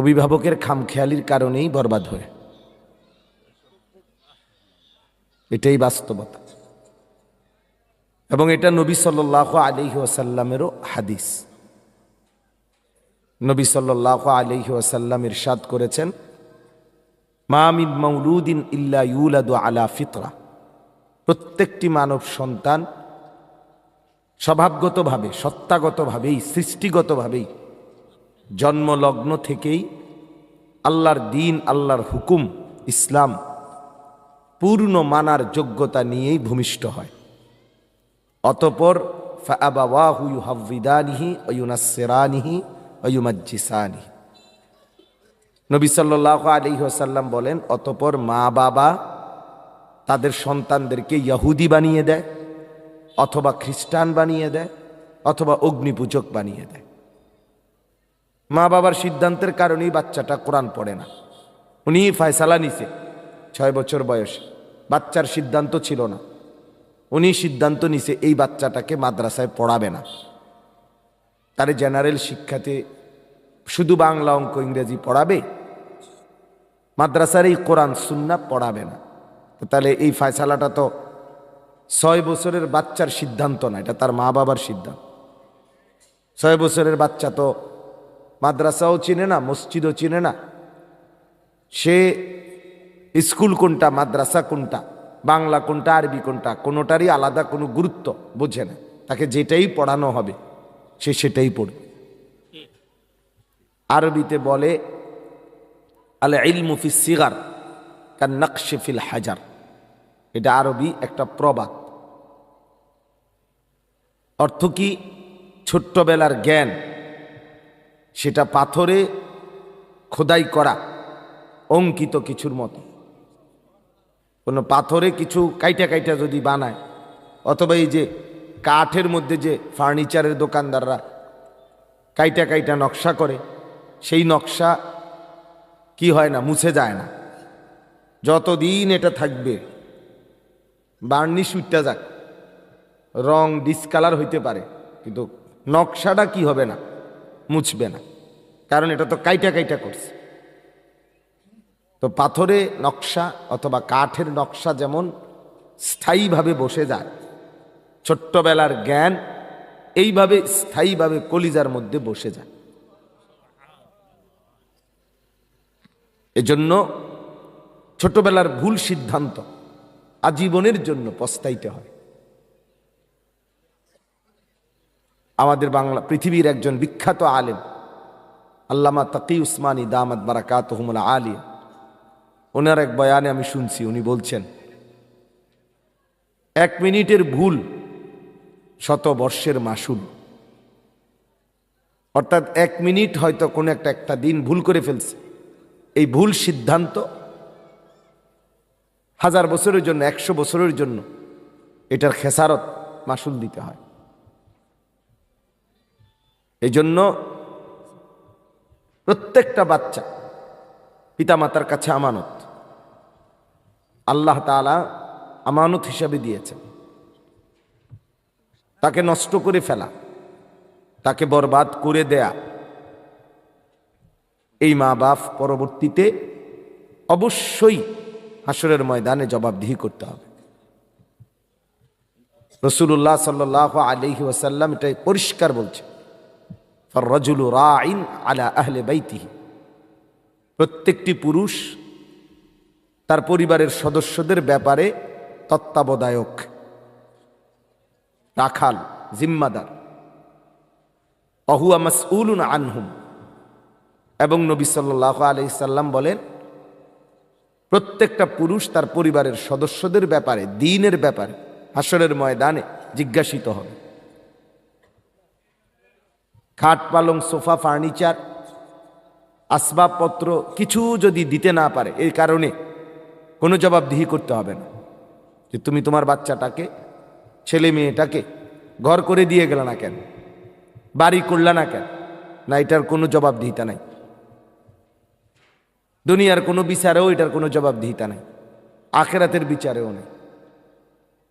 অভিভাবকের খামখেয়ালির কারণেই বরবাদ হয়। এটাই বাস্তবতা, এবং এটা নবী সাল্লাল্লাহু আলাইহি ওয়াসাল্লামেরও হাদিস। নবী সাল্লাল্লাহু আলাইহি ওয়াসাল্লাম ইরশাদ করেছেন, মা মিন মাউলুদিন ইল্লা ইউলাদু আলা ফিতরা। প্রত্যেকটি মানব সন্তান স্বভাবগতভাবে, সত্তাগতভাবেই, সৃষ্টিগতভাবেই জন্মলগ্ন থেকেই আল্লাহর দিন, আল্লাহর হুকুম, ইসলাম পূর্ণ মানার যোগ্যতা নিয়েই ভূমিষ্ঠ হয়। অতঃপর ফাআবাওয়াহু ইউহাউবিদানিহি ওয়া ইউনাসসিরানিহি ওয়া ইউমাজ্জিসানিহি। নবী সাল্লাল্লাহু আলাইহি ওয়াসাল্লাম বলেন, অতঃপর মা বাবা তাদের সন্তানদেরকে ইহুদি বানিয়ে দেয়, অথবা খ্রিস্টান বানিয়ে দেয়, অথবা অগ্নিপূজক বানিয়ে দেয়। মা বাবার সিদ্ধান্তের কারণেই বাচ্চাটা কোরআন পড়ে না। উনি ফয়সালা নিছে 6 বছর বয়সে, বাচ্চার সিদ্ধান্ত ছিল না। উনি সিদ্ধান্ত নিছে এই বাচ্চাটাকে মাদ্রাসায় পড়াবে না, তার জেনারেল শিক্ষাতে শুধু বাংলা, অঙ্ক, ইংরেজি পড়াবে, মাদ্রাসার এই কোরআন সুন্নাহ পড়াবে না। তাহলে এই ফয়সালাটা তো 6 বছরের বাচ্চার সিদ্ধান্ত না, এটা তার মা বাবার সিদ্ধান্ত। 6 বছরের বাচ্চা তো মাদ্রাসাও চিনে না, মসজিদও চিনে না, সে স্কুল কোনটা, মাদ্রাসা কোনটা, বাংলা কোনটা, আরবি কোনটা, কোনোটারই আলাদা কোনো গুরুত্ব বোঝে না। তাকে যেটাই পড়ানো হবে সে সেটাই পড়বে। আরবিতে বলে আল ইলমু ফিস সিগার কান নকশি ফিল হাজার। এটা আরবি একটা প্রবাদ। অর্থ কি? ছোট্টবেলার জ্ঞান সেটা পাথরে খোদাই করা অঙ্কিত কিছুর মতো। কোনো পাথরে কিছু কাইটা কাইটা যদি বানায়, অথবা এই যে কাঠের মধ্যে যে ফার্নিচারের দোকানদাররা কাইটা কাইটা নকশা করে, সেই নকশা কি হয় না, মুছে যায় না। যতদিন এটা থাকবে, বার্নিশ উঠতে যাক, রং ডিসকালার হইতে পারে, কিন্তু নকশাটা কি হবে না, মুছবে না, কারণ এটা তো কাইটা কাইটা করছে। তো পাথরে নকশা অথবা কাঠের নকশা যেমন স্থায়ীভাবে বসে যায়, ছোট্টবেলার জ্ঞান এইভাবে স্থায়ীভাবে কলিজার মধ্যে বসে যায়। এজন্য ছোটবেলার ভুল সিদ্ধান্ত আজীবনের জন্য পস্তাইতে হয়। আমাদের বাংলা পৃথিবীর একজন বিখ্যাত আলেম আল্লামা তাকি উসমানী দামাত বারাকাতুহুমুল আলিয়া, ওনার এক বয়ানে আমি শুনছি, উনি বলছেন 1 মিনিটের ভুল 100 বর্ষের মাসুল। অর্থাৎ 1 মিনিট হয়তো কোনো একটা দিন ভুল করে ফেলছে, এই ভুল সিদ্ধান্ত 1000 বছরের জন্য, 100 বছরের জন্য এটার খেসারত মাসুল দিতে হয়। এই জন্য প্রত্যেকটা বাচ্চা পিতামাতার কাছে আমানত, আল্লাহ তাআলা আমানত হিসাবে দিয়েছেন। তাকে নষ্ট করে ফেলা, তাকে বরবাদ করে দেয়া, এই মা বাপ পরবর্তীতে অবশ্যই হাসরের ময়দানে জবাবদিহি করতে হবে। রাসূলুল্লাহ সাল্লাল্লাহু আলাইহি ওয়াসাল্লাম এটাই পরিষ্কার বলছে, ফার-রাজুলু রাঈন আলা আহলি বাইতিহি। প্রত্যেকটি পুরুষ তার পরিবারের সদস্যদের ব্যাপারে তত্ত্বাবধায়ক, রাখাল, জিম্মাদার। ওয়াহুয়া মাসউলুন আনহুম। এবং নবী সাল্লাল্লাহু আলাইহি সাল্লাম বলেন, প্রত্যেকটা পুরুষ তার পরিবারের সদস্যদের ব্যাপারে, দ্বীনের ব্যাপারে হাসরের ময়দানে জিজ্ঞাসিত হবে। খাট, পালং, সোফা, ফার্নিচার, আসবাবপত্র কিছু যদি দিতে না পারে, এই কারণে কোনো জবাবদিহি করতে হবে না যে তুমি তোমার বাচ্চাটাকে, ছেলে মেয়েটাকে ঘর করে দিয়ে গেল না কেন, বাড়ি করলা না কেন, না, এটার কোনো জবাবদিহিতা নাই। দুনিয়ার কোনো বিচারেও এটার কোনো জবাবদিহিতা নাই, আখিরাতের বিচারেও নেই।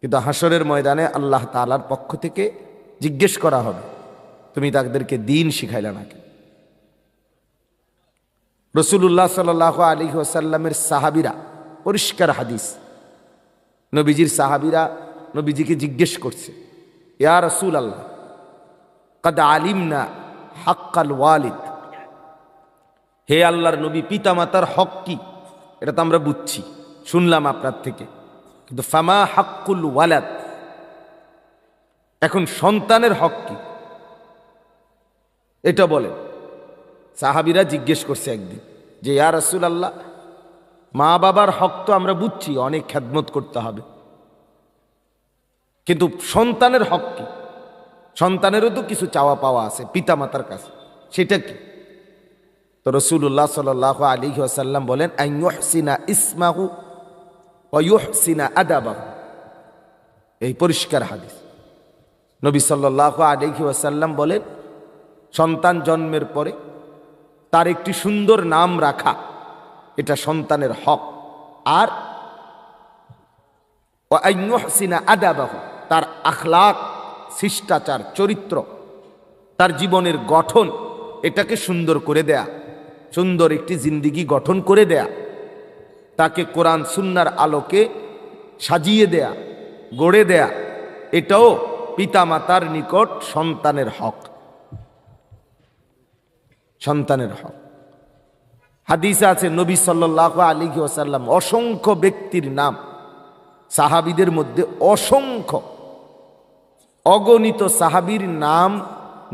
কিন্তু হাসরের ময়দানে আল্লাহ তাআলার পক্ষ থেকে জিজ্ঞেস করা হবে, তুমি তাদেরকে দ্বীন শিখাইলা না কেন। রাসূলুল্লাহ সাল্লাল্লাহু আলাইহি ওয়াসাল্লামের সাহাবীরা, পরিষ্কার হাদিস, নবীজির সাহাবীরা নবীজিকে জিজ্ঞেস করছে, ইয়া রাসূলুল্লাহ কাদ আলিমনা হাক্কাল ওয়ালিদ, হে আল্লাহর নবী, পিতামাতার হক কি এটা তো আমরা বুঝছি, শুনলাম আপনার থেকে, কিন্তু ফামা হাক্কুল ওয়ালাদ, এখন সন্তানের হক কি এটা বলেন। সাহাবীরা জিজ্ঞেস করছে একদিন যে, ইয়া রাসূলুল্লাহ, মা বাবার হক তো আমরা বুঝছি, অনেক খেদমত করতে হবে, কিন্তু সন্তানের হক কি? সন্তানেরও তো কিছু চাওয়া পাওয়া আছে পিতামাতার কাছে, সেটা কি? তো রাসূলুল্লাহ সাল্লাল্লাহু আলাইহি ওয়াসাল্লাম বলেন, আন ইউহসিনা ইসমাহু ওয়া ইউহসিনা আদাবাহু। এই পরিষ্কার হাদিস। নবী সাল্লাল্লাহু আলাইহি ওয়াসাল্লাম বলেন, সন্তান জন্মের পরে তার একটি সুন্দর নাম রাখা এটা সন্তানের হক, আর ওয়া আন ইউহসিনা আদাবাহু, তার আখলাক, শিষ্টাচার, চরিত্র, তার জীবনের গঠন এটাকে সুন্দর করে দেয়া, সুন্দর একটি জিন্দিগি গঠন করে দেয়া, তাকে কোরআন সুন্নাহর আলোকে সাজিয়ে দেয়া, গড়ে দেয়া, এটাও পিতামাতার নিকট সন্তানের হক, সন্তানের হক। হাদিসে আছে নবী সাল্লাল্লাহু আলাইহি ওয়াসাল্লাম অসংখ্য ব্যক্তির নাম, সাহাবীদের মধ্যে অসংখ্য অগণিত সাহাবীর নাম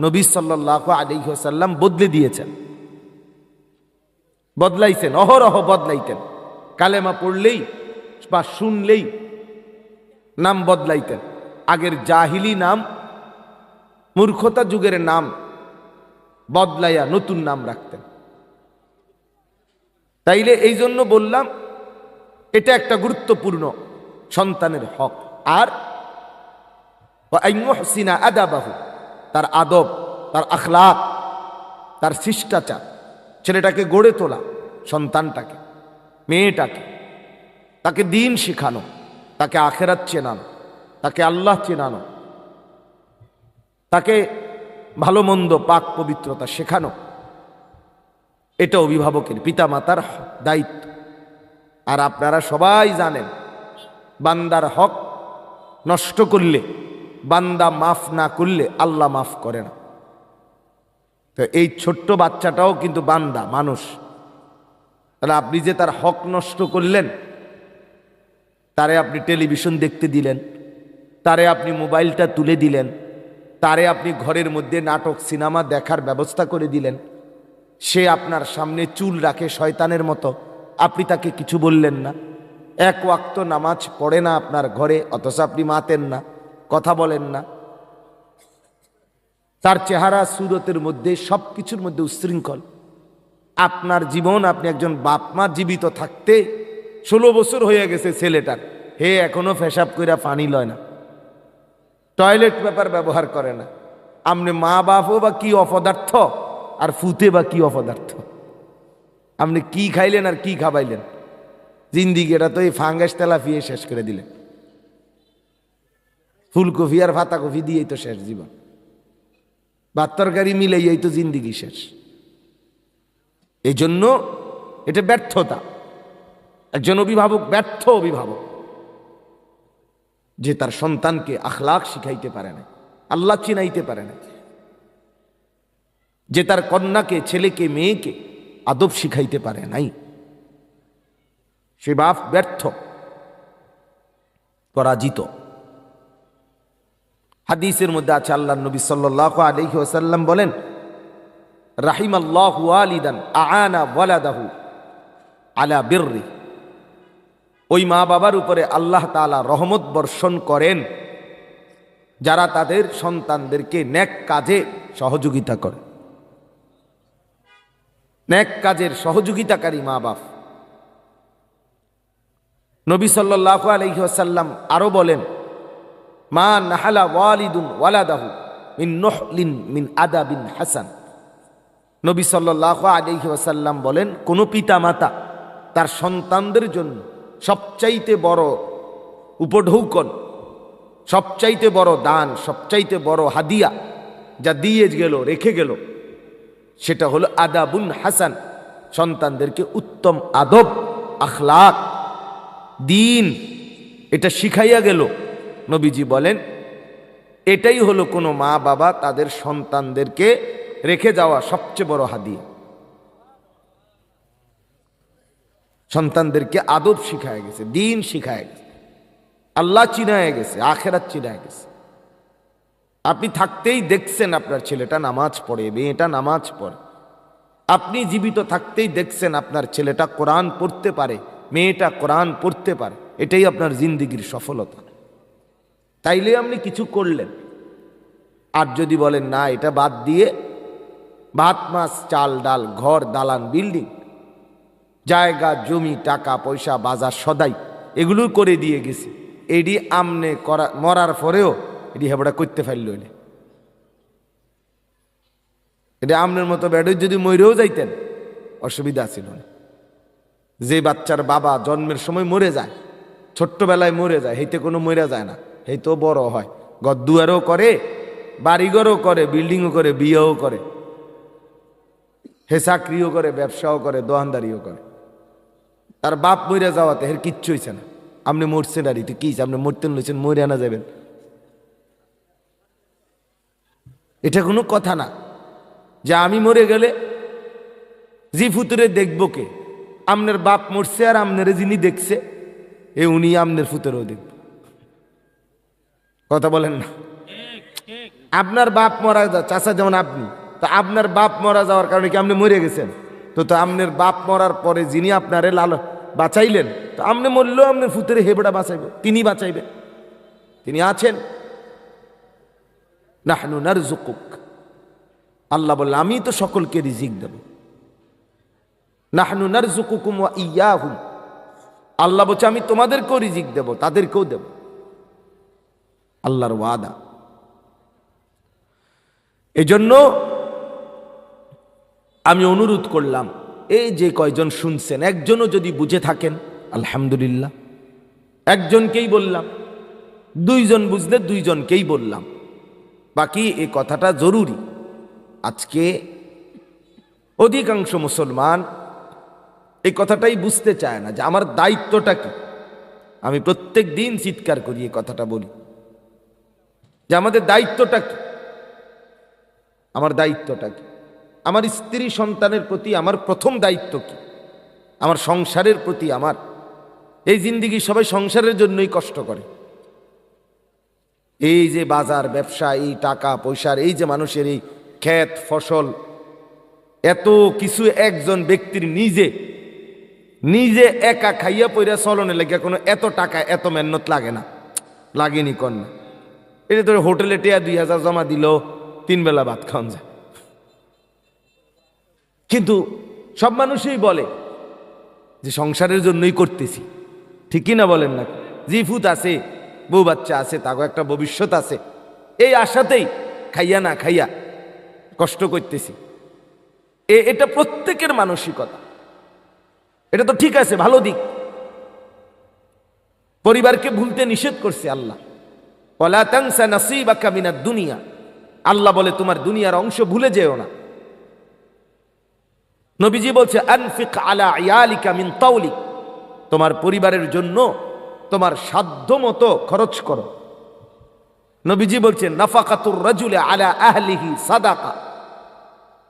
নবী সাল্লাল্লাহু আলাইহি ওয়াসাল্লাম বদলে দিয়েছেন, বদলাইছেন, অহরহ বদলাইতেন। কালেমা পড়লেই বা শুনলেই নাম বদলাইতেন। আগের জাহিলি নাম, মূর্খতা যুগের নাম বদলাইয়া নতুন নাম রাখতেন। তাইলে এই জন্য বললাম এটা একটা গুরুত্বপূর্ণ সন্তানের হক। আর আইয়ুহসিনা আদাবাহু, তার আদব, তার আখলাক, তার শিষ্টাচার, ছেলেটাকে গড়ে তোলা, সন্তানটাকে, মেয়েটাকে, তাকে দিন শেখানো, তাকে আখেরাত চেনানো, তাকে আল্লাহ চেনানো, তাকে ভালো মন্দ পাক পবিত্রতা শেখানো, এটা অভিভাবকের, পিতামাতার দায়িত্ব। আর আপনারা সবাই জানেন, বান্দার হক নষ্ট করলে, বান্দা মাফ না করলে আল্লাহ মাফ করে না। তো এই ছোট্ট বাচ্চাটাও কিন্তু বান্দা, মানুষ। তাহলে আপনি যে তার হক নষ্ট করলেন, তারে আপনি টেলিভিশন দেখতে দিলেন, তারে আপনি মোবাইলটা তুলে দিলেন, তারে আপনি ঘরের মধ্যে নাটক সিনেমা দেখার ব্যবস্থা করে দিলেন, সে আপনার সামনে চুল রাখে শয়তানের মতো, আপনি তাকে কিছু বললেন না, এক ওয়াক্ত নামাজ পড়ে না আপনার ঘরে, অথচ আপনি মাতেন না, কথা বলেন না, তার চেহারা সুরতের মধ্যে সব কিছুর মধ্যে উচ্ছৃঙ্খল। আপনার জীবন, আপনি একজন বাপ মা জীবিত থাকতে 16 বছর হয়ে গেছে ছেলেটার, হে এখনো পেশাব কইরা পানি লয় না, টয়লেট পেপার ব্যবহার করে না। আপনি মা বাপও বা কি অপদার্থ, আর ফুতে বা কি অপদার্থ, আপনি কি খাইলেন আর কি খাবাইলেন? জিন্দিগিটা তো এই ফাঙ্গাস তেলাফিয়ে শেষ করে দিলেন, ফুলকপি আর পাতাকপি দিয়েই তো শেষ জীবন, ভাত তরকারি মিলেই তো জিন্দিগি শেষ। এই জন্য এটা ব্যর্থতা, একজন অভিভাবক ব্যর্থ অভিভাবক, যে তার সন্তানকে আখলাক শিখাইতে পারে না, আল্লাহ চিনাইতে পারে না, যে তার কন্যাকে, ছেলেকে, মেয়েকে আদব শিখাইতে পারে নাই, সে বাপ ব্যর্থ, পরাজিত। হাদিসের মধ্যে আছে, আল্লাহর নবী সাল্লাল্লাহু আলাইহি ওয়াসাল্লাম বলেন, রাহিমাল্লাহু ওয়ালিদান আআনা ওয়ালাদাহু আলা বিররি, ওই মা বাবার উপরে আল্লাহ তাআলা রহমত বর্ষণ করেন যারা তাদের সন্তানদেরকে নেক কাজে সহযোগিতা করে। নেক কাজের সহযোগিতাকারী মা বাপ। নবী সাল্লাল্লাহু আলাইহি ওয়াসাল্লাম আরো বলেন, মা নাহালা ওয়ালিদুন ওয়ালাদাহু মিন নহলিন মিন আদাবিন হাসান। নবী সাল্লাল্লাহু আলাইহি ওয়াসাল্লাম বলেন, কোন পিতা মাতা তার সন্তানদের জন্য সবচাইতে বড় উপঢৌকন, সবচাইতে বড় দান, সবচাইতে বড় হাদিয়া যা দিয়ে গেল, রেখে গেল, সেটা হলো আদাবুন হাসান, সন্তানদেরকে উত্তম আদব, আখলাক, দিন এটা শিখাইয়া গেল। নবীজি বলেন এটাই হলো কোনো মা বাবা তাদের সন্তানদেরকে রেখে যাওয়া সবচেয়ে বড় হাদিয়া। সন্তানদেরকে আদব শিখায় গেছে, দিন শিখায় গেছে, আল্লাহ চিনায় গেছে, আখেরাত চিনায় গেছে। আপনি থাকতেই দেখছেন আপনার ছেলেটা নামাজ পড়ে, মেয়েটা নামাজ পড়ে। আপনি জীবিত থাকতেই দেখছেন আপনার ছেলেটা কোরআন পড়তে পারে, মেয়েটা কোরআন পড়তে পারে। এটাই আপনার জিন্দিগির সফলতা। তাইলে আপনি কিছু করলেন। আর যদি বলেন না, এটা বাদ দিয়ে ভাত মাছ চাল ডাল, ঘর দালান বিল্ডিং, জায়গা জমি, টাকা পয়সা, বাজার সদাই এগুলো করে দিয়ে গেছি, এডি আমনে করা মরার পরেও এটি হেবড়া করতে পারল না। এটা আমনের মতো বেড়ে যদি মরেও যাইতেন অসুবিধা ছিল না। যে বাচ্চার বাবা জন্মের সময় মরে যায়, ছোট্টবেলায় মরে যায়, হেইতে কোনো মরে যায় না, এই তো বড় হয়, গদ্দুয়ারও করে, বাড়িঘরও করে, বিল্ডিংও করে, বিয়েও করে, হে চাকরিও করে, ব্যবসাও করে, দোকানদারিও করে। তার বাপ মরে যাওয়াতে এর কিচ্ছু হয়েছে না। আপনি মরছেন আর এটা কি, আপনি মরতেন লইছেন, মরে আনা যাবেন, এটা কোনো কথা না। যে আমি মরে গেলে জি ফুতুরে দেখবো কে? আমনের বাপ মরছে আর আমনের যিনি দেখছে এ উনি আমনের ফুতুরেও দেখব। কথা বলেন না? আপনার বাপ মরা যা চাচা, যেমন আপনি, তো আপনার বাপ মরা যাওয়ার কারণে কি আপনি মরে গেছেন? তো আপনার বাপ মরার পরে যিনি আপনারে লাল বাঁচাইলেন, তো আপনি মরলেও আপনার ফুতুরে হেবড়া বাঁচাইবে, তিনি বাঁচাইবে, তিনি আছেন। নাহনু নারযুকুক, আল্লাহ বললেন আমি তো সকলকে রিজিক দেব। নাহনু নারযুকুকুম ওয়া ইয়াহুম, আল্লাহ বলছে আমি তোমাদেরকেও রিজিক দেব, তাদেরকেও দেব। আল্লাহর ওয়াদা। এজন্য আমি অনুরোধ করলাম, এই যে কয়জন শুনছেন, একজনও যদি বুঝে থাকেন আলহামদুলিল্লাহ, একজনকেই বললাম, দুইজন বুঝলে দুইজনকেই বললাম। বাকি এই কথাটা জরুরি। আজকে অধিকাংশ মুসলমান এই কথাটাই বুঝতে চায় না যে আমার দায়িত্বটা কি। আমি প্রত্যেক দিন চিৎকার করি এই কথাটা বলি যে আমাদের দায়িত্বটা কি, আমার দায়িত্বটা কি, আমার স্ত্রী সন্তানের প্রতি আমার প্রথম দায়িত্ব কি, আমার সংসারের প্রতি আমার। এই জিন্দিগি সবাই সংসারের জন্যই কষ্ট করে। এই যে বাজার ব্যবসা, এই টাকা পয়সার, এই যে মানুষের এই ক্ষেত ফসল, এত কিছু একজন ব্যক্তির নিজে নিজে একা খাইয়া পইরা চলনে লেগে কোনো এত টাকা এত মেহনত লাগে না, লাগেনি কন্যা। এটা তোর হোটেলে টেয়া 2000 জমা দিল, 3 বেলা ভাত খাওয়ান যায়। কিন্তু সব মানুষই বলে যে সংসারের জন্যই করতেছি, ঠিকই না বলেন না? জিফুত আছে, বউ বাচ্চা আছে, তাকে একটা ভবিষ্যৎ আছে, এই আশাতেই খাইয়া না খাইয়া কষ্ট করতেছি। এটা প্রত্যেকের মানসিকতা। এটা তো ঠিক আছে, ভালো দিক। পরিবারকে ভুলতে নিষেধ করছে আল্লাহ। ওয়ালা তানসা নাসীবাকা মিনাদ দুনিয়া, আল্লাহ বলে তোমার দুনিয়ার অংশ ভুলে যেও না। নবীজি বলছে আনফিক আলা ইয়ালিকা মিন তাওলিক, তোমার পরিবারের জন্য তোমার সাধ্য মতো খরচ করো। নবীজি বলছেন নাফাকাতুর রাজুলি আলা আহলিহি সাদাকা,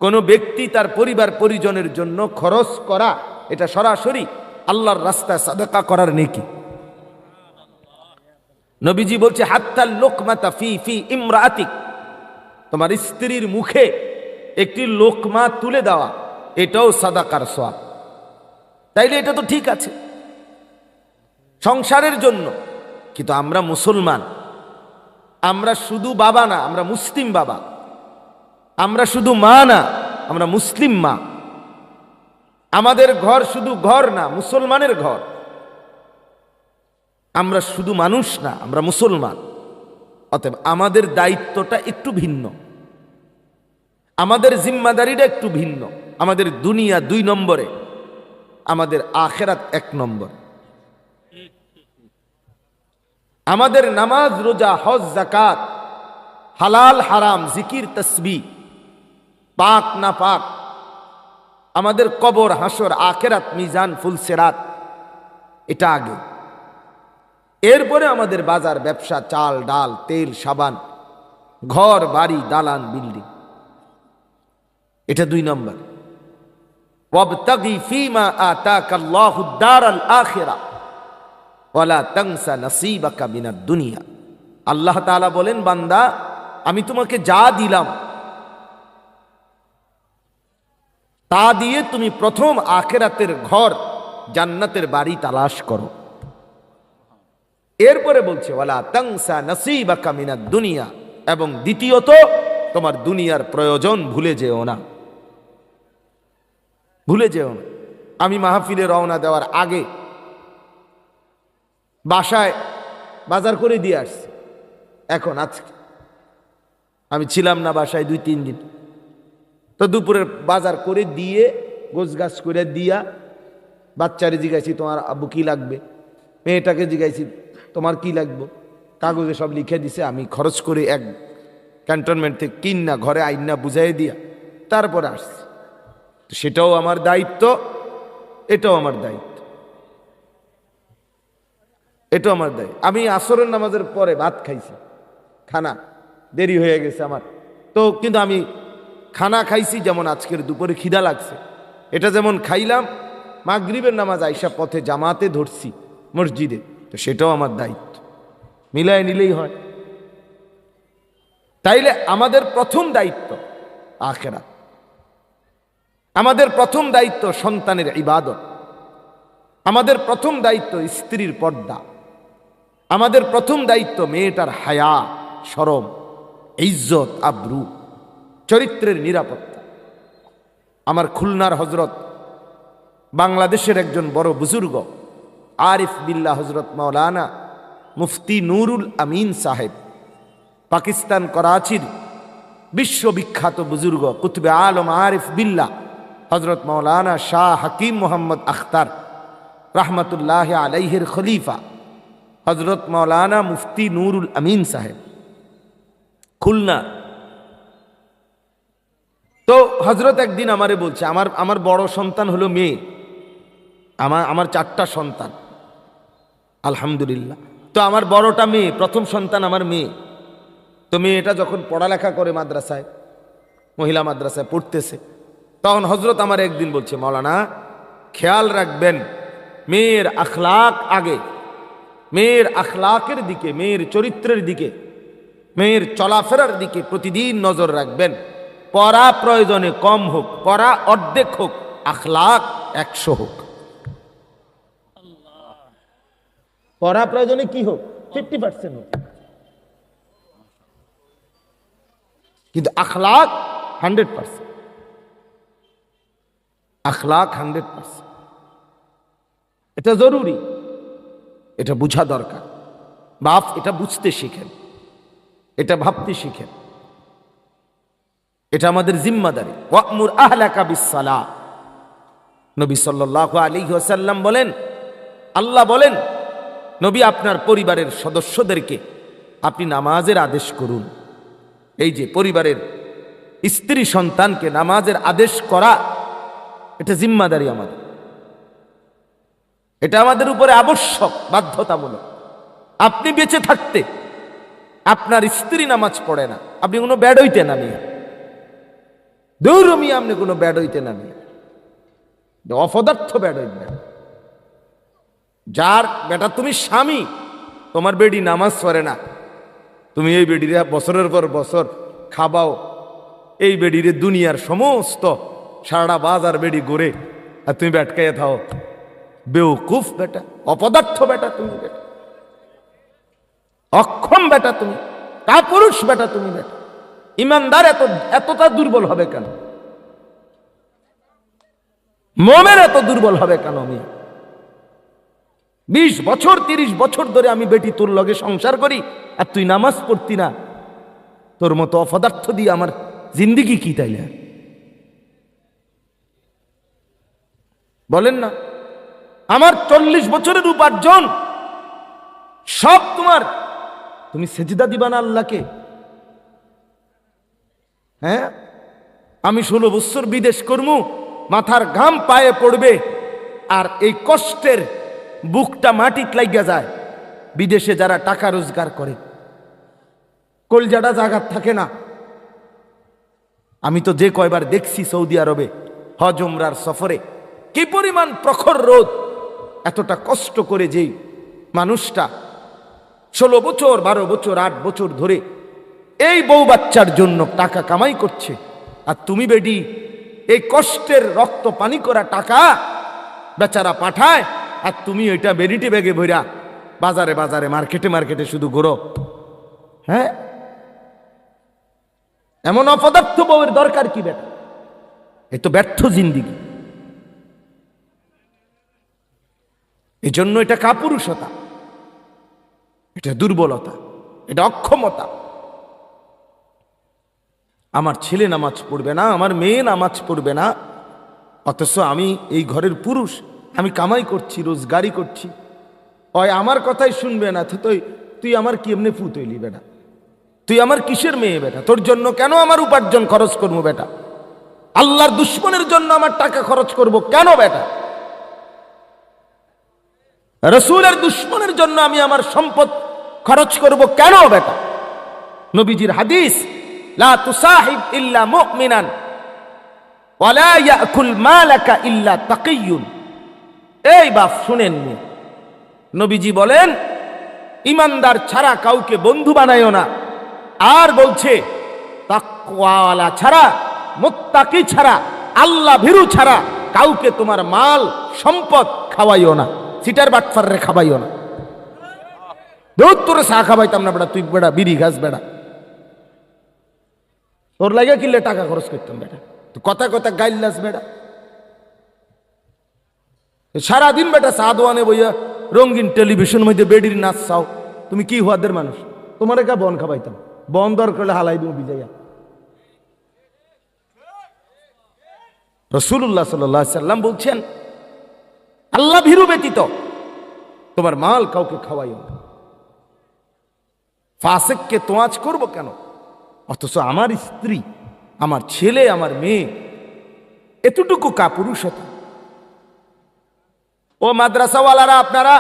কোন ব্যক্তি তার পরিবার পরিজনের জন্য খরচ করা এটা সরাসরি আল্লাহর রাস্তায় সাদাকা করার নেকি। নবীজি বলছে হাত্তাল লোকমাতা ফি ফি ইমরাতিক, তোমার স্ত্রীর মুখে একটি লোকমা তুলে দেওয়া এটাও সাদাকার সওয়াব। তাইলে এটা তো ঠিক আছে সংসারের জন্য। কিন্তু আমরা মুসলমান, আমরা শুধু বাবা না, আমরা মুসলিম বাবা, আমরা শুধু মা না, আমরা মুসলিম মা। আমাদের ঘর শুধু ঘর না, মুসলমানের ঘর। আমরা শুধু মানুষ না, আমরা মুসলমান। অতএব আমাদের দায়িত্বটা একটু ভিন্ন, আমাদের জিম্মাদারিটা একটু ভিন্ন। আমাদের দুনিয়া 2 নম্বরে, আমাদের আখেরাত 1 নম্বর। আমাদের নামাজ রোজা হজ যাকাত হালাল হারাম জিকির তসবিহ পাক না পাক আমাদের কবর, হাসর, আখেরাত, মিজান, ফুলসেরাত, এটা আগে। এরপরে আমাদের বাজার, ব্যবসা, চাল ডাল, তেল, সাবান, ঘর বাড়ি, দালান, বিল্ডিং, এটা 2 নম্বর। ওয়াবতাগি ফীমা আতাকাল্লাহুদ দারাল আখিরা ওয়ালা তানসা নসীবাকা মিনাদ দুনিয়া। আল্লাহ তাআলা বলেন, বান্দা আমি তোমাকে যা দিলাম তা দিয়ে তুমি প্রথম আখিরাতের ঘর, জান্নাতের বাড়ি তালাশ করো। এরপরে বলছে ওয়ালা তানসা নসীবাকা মিনাদ দুনিয়া, এবং দ্বিতীয়ত তোমার দুনিয়ার প্রয়োজন ভুলে যেও না, ভুলে যেও না। আমি মাহফিলে রওনা দেওয়ার আগে বাসায় বাজার করে দিয়ে আসছি। এখন আজকে আমি ছিলাম না বাসায় 2-3 দিন, তো দুপুরের বাজার করে দিয়ে গোছগাছ করে দিয়া বাচ্চারে জিজ্ঞাসি তোমার আব্বু কি লাগবে, মেয়েটাকে জিজ্ঞাসি তোমার কি লাগবে, কাগজে সব লিখে দিছে। আমি খরচ করে এক ক্যান্টনমেন্ট থেকে কিনা ঘরে আইনা বুঝাই দিয়া তারপরে আসছি। তো সেটাও আমার দায়িত্ব, এটাও আমার দায়িত্ব, এটাও আমার দায়িত্ব। আমি আসরের নামাজের পরে ভাত খাইছি, খানা দেরি হয়ে গেছে আমার, তো কিন্তু আমি খানা খাইছি যেমন আজকের দুপুরে খিদা লাগছে, এটা যেমন খাইলাম, মাগরিবের নামাজ আইসা পথে জামাতে ধরছি মসজিদে, তো সেটাও আমার দায়িত্ব, মিলায় নিলেই হয়। তাইলে আমাদের প্রথম দায়িত্ব আখিরাত, আমাদের প্রথম দায়িত্ব সন্তানের ইবাদত, আমাদের প্রথম দায়িত্ব স্ত্রীর পর্দা, আমাদের প্রথম দায়িত্ব মেয়েটার হায়া, শরম, ইজ্জত, আব্রু, চরিত্রের নিরাপত্তা। আমার খুলনার হজরত, বাংলাদেশের একজন বড় বুজুর্গ, আরিফ বিল্লাহ হজরত মাওলানা মুফতি নুরুল আমিন সাহেব, পাকিস্তান করাচির বিশ্ববিখ্যাত বুজুর্গ কুতুবে আলম আরিফ বিল্লাহ হজরত মাওলানা শাহ হাকিম মোহাম্মদ আখতার রহমতুল্লাহ আলাইহির খলিফা হজরত মাওলানা মুফতি নুরুল আমিন সাহেব, খুলনা। তো হজরত একদিন আমারে বলছে, আমার বড় সন্তান হলো মেয়ে, আমার 4টা সন্তান আলহামদুলিল্লাহ। তো আমার বড়টা মেয়ে, প্রথম সন্তান আমার মেয়ে। তো মেয়েটা যখন পড়ালেখা করে মাদ্রাসায়, মহিলা মাদ্রাসায় পড়তেছে, তখন হজরত আমার একদিন বলছে, মাওলানা খেয়াল রাখবেন মেয়ের আখলাক আগে, মেয়ের আখলাকের দিকে, মেয়ের চরিত্রের দিকে, মেয়ের চলাফেরার দিকে প্রতিদিন নজর রাখবেন। পড়া প্রয়োজনে কম হোক, পড়া অর্ধেক হোক, আখলাক 100 হোক। পড়া প্রয়োজনে কি হোক, 50% হোক, কিন্তু আখলাক 100%, আখলাক 100%। এটা জরুরি, এটা বুঝা দরকার। বাপ এটা বুঝতে শিখেন, এটা ভাবতে শিখেন, এটা আমাদের জিম্মাদারি। ওয়া'মুর আহলাকা বিসসালাহ, নবী সাল্লাল্লাহু আলাইহি ওয়াসাল্লাম বলেন, আল্লাহ বলেন, নবী আপনার পরিবারের সদস্যদেরকে আপনি নামাজের আদেশ করুন। এই যে পরিবারের স্ত্রী সন্তানকে নামাজের আদেশ করা, এটা জিম্মাদারি আমাদের, এটা আমাদের উপরে আবশ্যক, বাধ্যতামূলক। আপনি বেঁচে থাকতে আপনার স্ত্রী নামাজ পড়ে না, আপনি কোনো ব্যাড হইতে না মিয়া, দৌড়মি আপনি কোনো ব্যাড হইতে না মিয়া, অপদার্থ ব্যাড হইতে না। যার বেটা তুমি স্বামী, তোমার বেডি নামাজ পড়ে না, তুমি এই বেডিরে বছরের পর বছর খাবাও, এই বেডিরে দুনিয়ার সমস্ত সারা বাজার বেডি ঘুরে, আর তুমি ব্যাটকাইয়া থাও, বেউকুফ বেটা, অপদার্থ বেটা তুমি, বেটা অক্ষম বেটা তুমি, কাপুরুষ বেটা তুমি, বেটা ইমানদার এতটা দুর্বল হবে কেন? মোমেন এত দুর্বল হবে কেন? আমি 20 বছর 30 বছর ধরে আমি বেটি তোর লগে সংসার করি, আর তুই নামাজ পড়তি না, তোর মতো অপদার্থ দিয়ে আমার জিন্দিগি কি তাইলে? বলেন না, আমার 40 বছরের উপার্জন সব তোমার, তুমি সেজদা দিবা না আল্লাহকে? হ্যাঁ, আমি 16 বছর বিদেশ করবো, মাথার ঘাম পায়ে পড়বে, আর এই কষ্টের বুকটা মাটিতে লাগিয়া যায়। বিদেশে যারা টাকা রোজগার করে কলজাটা জাগাত থাকে না। আমি তো যে কয়বার দেখছি সৌদি আরবে হজ উমরার সফরে, কি পরিমাণ প্রখর রোদ, এতটা কষ্ট করে যেই মানুষটা 16 বছর 12 বছর 8 বছর ধরে এই বউ বাচ্চার জন্য টাকা কামাই করছে, আর তুমি বেডি এই কষ্টের রক্ত পানি করা টাকা বেচারা পাঠায়, আর তুমি ওইটা বেরিটি ব্যাগে ভইরা বাজারে বাজারে মার্কেটে মার্কেটে শুধু ঘোরো। হ্যাঁ, এমন অপদার্থ বউয়ের দরকার কি বেটা? এই তো ব্যর্থ জিন্দিগি। এই জন্য এটা কাপুরুষতা, এটা দুর্বলতা, এটা অক্ষমতা। আমার ছেলে নামাজ পড়বে না, আমার মেয়ে নামাজ পড়বে না, অথচ আমি এই ঘরের পুরুষ, আমি কামাই করছি, রোজগারি করছি, ওই আমার কথাই শুনবে না। তুই আমার কি এমনি পুত হইলি বেটা? তুই আমার কিসের মেয়ে বেটা? তোর জন্য কেন আমার উপার্জন খরচ করবো বেটা? আল্লাহর দুশ্মনের জন্য আমার টাকা খরচ করব কেন বেটা? রাসূলের দুশ্মনের জন্য আমি আমার সম্পদ খরচ করব কেন বেটা? নবীজির হাদিস, লা তুসাহিব ইল্লা মুমিনান ওয়া লা ইয়াকুল মালাকা ইল্লা তাকিয়ুন। এই বাপ শুনেন, নবীজি বলেন ইমানদার ছাড়া কাউকে বন্ধু বানায়ও না, আর বলছে তাকওয়াওয়ালা ছাড়া, মুত্তাকি ছাড়া, আল্লাহ ভীরু ছাড়া কাউকে তোমার মাল সম্পদ খাওয়াইও না, সিটার বাটফাররে খাওয়াইও না। বহুত তোরে চা খাওয়াইতাম না বেটা, তুই বেটা বিড়ি ঘাস বেটা, তোর লাগে কিনলে টাকা খরচ করতাম বেটা, তুই কথা কথা গাইল্লাস বেটা। সারাদিন বেটা চা দোয়ানে বইয়া রঙিন টেলিভিশন মধ্যে বেডির নাচ চাও, তুমি কি হুয়াদের মানুষ? তোমার একা বন খাবাইতাম, বন দর করলে হালাই দিব বিজাইয়া। রাসূলুল্লাহ সাল্লাল্লাহু আলাইহি সাল্লাম বলছেন আল্লাহ ভীরু ব্যতীত তোমার মাল কাউকে খাওয়াইও না। ফাসিককে তোয়াজ করব কেন? অথচ আমার স্ত্রী, আমার ছেলে, আমার মেয়ে, এতটুকু কাপুরুষতা। ও মাদ্রাসাওয়ালারা, আপনারা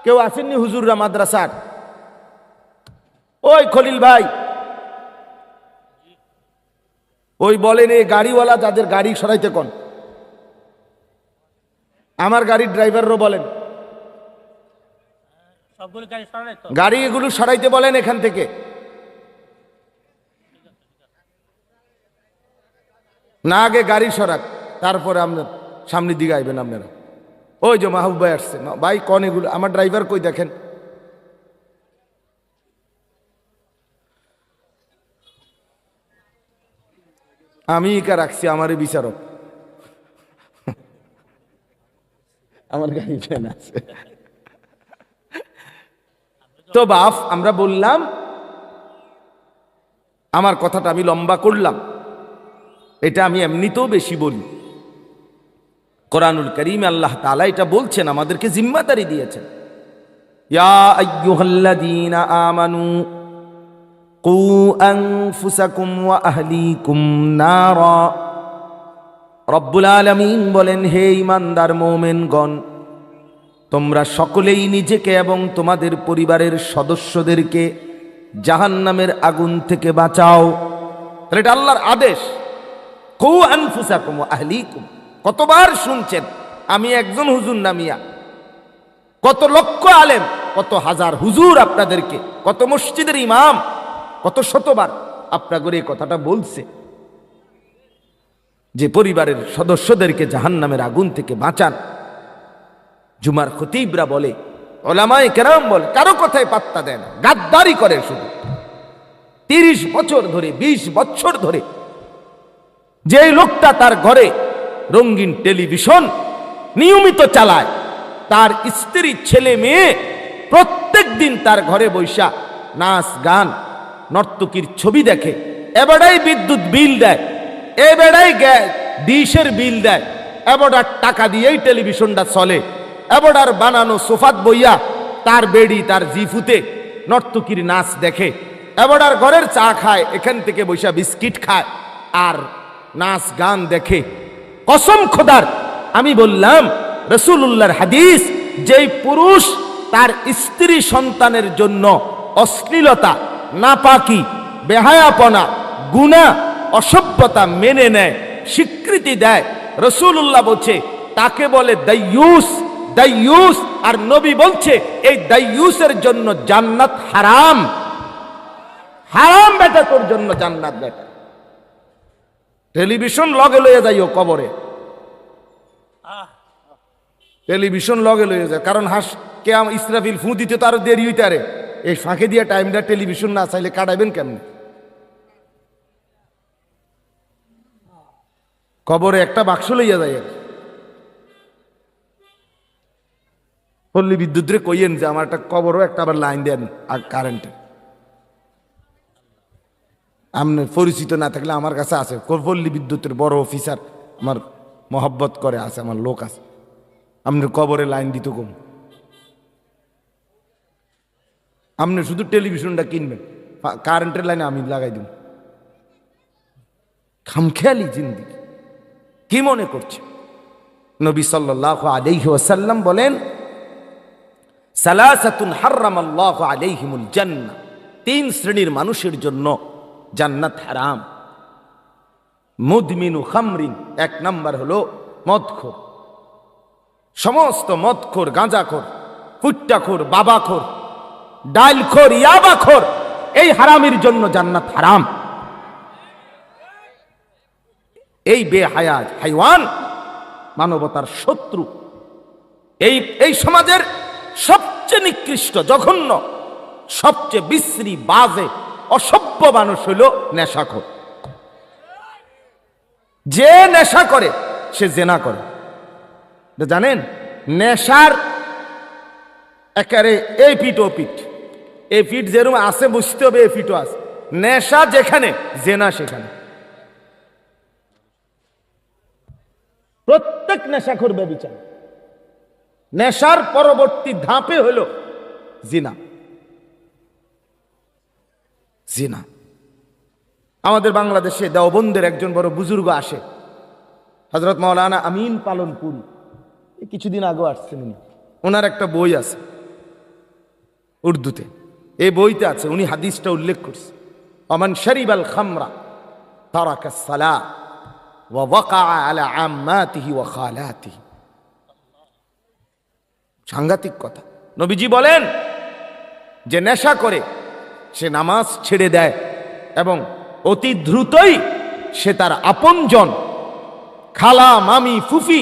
কেউ আসেননি হুজুররা মাদ্রাসার? ওই খলিল ভাই, ওই বলেন এই গাড়িওয়ালা যাদের গাড়ি সরাইতে কোন, আমার গাড়ির ড্রাইভারও বলেন গাড়ি এগুলো সরাইতে বলেন এখান থেকে। না, আগে গাড়ি সরাক, তারপরে আপনার সামনের দিকে আইবেন আপনারা। ওই যে মাহবুব ভাই আসছে, ভাই কন এগুলো, আমার ড্রাইভার কই দেখেন। আমি একা রাখছি, আমারই বিচারক, আমার গাড়ি ফ্যান আছে। তো বাপ, আমরা বললাম, আমার কথাটা আমি লম্বা করলাম, এটা আমি এমনিতেও বেশি বলি। কোরআনুল কারীমে আল্লাহ তাআলা এটা বলছেন, আমাদেরকে জিম্মাদারি দিয়েছেন, ইয়া আইয়ুহাল্লাযীনা আমানু কু আনফুসাকুম ওয়া আহলিকুম নারা। রব্বুল আলামিন বলেন, হে ঈমানদার মুমিনগণ, তোমরা সকলেই নিজেকে এবং তোমাদের পরিবারের সদস্যদেরকে জাহান্নামের আগুন থেকে বাঁচাও। তাহলে এটা আল্লাহর আদেশ, কু আনফুসাকুম ওয়া আহলিকুম। কতবার শুনছেন? আমি একজন হুজুর নামিয়া কত লক্ষ আলেম, কত হাজার হুজুর আপনাদেরকে, কত মসজিদের ইমাম কত শতবার আপনাদের এই কথাটা বলছে যে পরিবারের সদস্যদেরকে জাহান্নামের আগুন থেকে বাঁচান। জুমার খতিবরা বলে, ওলামায়ে কেরাম বলে, কারো কথায় পাত্তা দেয় না, গাদ্দারি করে শুধু। 30 বছর ধরে, 20 বছর ধরে যে লোকটা তার ঘরে রঙিন টেলিভিশন নিয়মিত চালায়, তার স্ত্রী, ছেলে মেয়ে প্রত্যেক দিন তার ঘরে বৈশা নাচ গান নর্তকীর ছবি দেখে, এবারেই বিদ্যুৎ বিল দেয়, এবারেই ডিশের বিল দেয়, এবারে টাকা দিয়েই টেলিভিশনটা চলে, এবারে বানানো সোফাত বইয়া তার বেডি তার জিফুতে নর্তকীর নাচ দেখে, এবারে ঘরের চা খায়, এখান থেকে বৈশা বিস্কিট খায় আর নাচ গান দেখে। কসম খোদার, আমি বললাম রাসূলুল্লাহর হাদিস, যেই পুরুষ তার স্ত্রী সন্তানের জন্য অশ্লীলতা, নাপাকি, বেহায়াপনা, গুনাহ, অসভ্যতা মেনে নেয়, স্বীকৃতি দেয়, রাসূলুল্লাহ বলছে তাকে বলে দাইয়ুস। দাইয়ুস। আর নবী বলছে এই দাইয়ুসের জন্য জান্নাত হারাম। হারাম বেটা, তোর জন্য জান্নাত বেটা। টেলিভিশন লগে লইয়া যাইও কবরে, টেলিভিশন লগে লইয়া যায়। কারণ হাস কে ইসরাফিল ফু দিতে তো আরো দেরি হইতে আরে, এই ফাঁকে দিয়ে টাইমটা টেলিভিশন না চাইলে কাটাইবেন কেমন? কবরে একটা বাক্স লইয়া যায়। পল্লী বিদ্যুৎ রে কইয়েন যে আমার একটা কবরও একটা আবার লাইন দেন আর কারেন্টের। আপনার পরিচিত না থাকলে আমার কাছে আছে, পল্লী বিদ্যুতের বড় অফিসার আমার মহব্বত করে আছে, আমার লোক আছে, আপনার কবরে লাইন দিত কম। আপনি শুধু টেলিভিশনটা কিনবেন, কারেন্টের লাইনে আমি লাগাই দিব। খামখেয়ালি জিন্দেগি। কি মনে করছে? নবী সাল্লাল্লাহু আলাইহি ওয়াসাল্লাম বলেন, সালাসাতুন হারামাল্লাহু আলাইহিমুল জান্নাহ, তিন শ্রেণীর মানুষের জন্য জান্নাত হারাম। মুদমিনু খামরিন, এক নাম্বার হলো মদখোর। সমস্ত মদখোর, গাঁজাখোর, ফুট্টাখোর, বাবাখোর, ডাইলখোর, ইয়াবাখোর, এই হারামির জন্য জান্নাত হারাম। এই বেহায়া হাইওয়ান মানবতার শত্রু। এই সমাজের সবচেয়ে নিকৃষ্ট, জঘন্য, সবচেয়ে বিশ্রী, বাজে, অসভ্য মানুষ হইল নেশাখোর। যে নেশা করে সে জেনা করে। জানেন, নেশার একেবারে এই পিঠ ও পিঠ, এই পিঠ যেরকম আছে বুঝতে হবে, এই পিঠও আছে। নেশা যেখানে, জেনা সেখানে। প্রত্যেক নেশাখোর ব্যভিচার। নেশার পরবর্তী ধাপে হইল জিনা। জিনা। আমাদের বাংলাদেশে দেওবন্দের একজন বড় বুজুর্গ আসে, হযরত মাওলানা আমিন পালনপুরি, কিছুদিন আগে আসছেন উনি। ওনার একটা বই আছে উর্দুতে, এই বইতে আছে, উনি হাদিসটা উল্লেখ করছে, আমান শারিবাল খামরা তারাকাস সালাহ ওয়া ওয়াকা আলা আম্মাতিহি ওয়া খালাতিহি। সাংঘাতিক কথা। নবীজি বলেন, যে নেশা করে সে নামাজ ছেড়ে দেয় এবং অতি দ্রুতই সে তার আপনজন, খালা, মামি, ফুফি,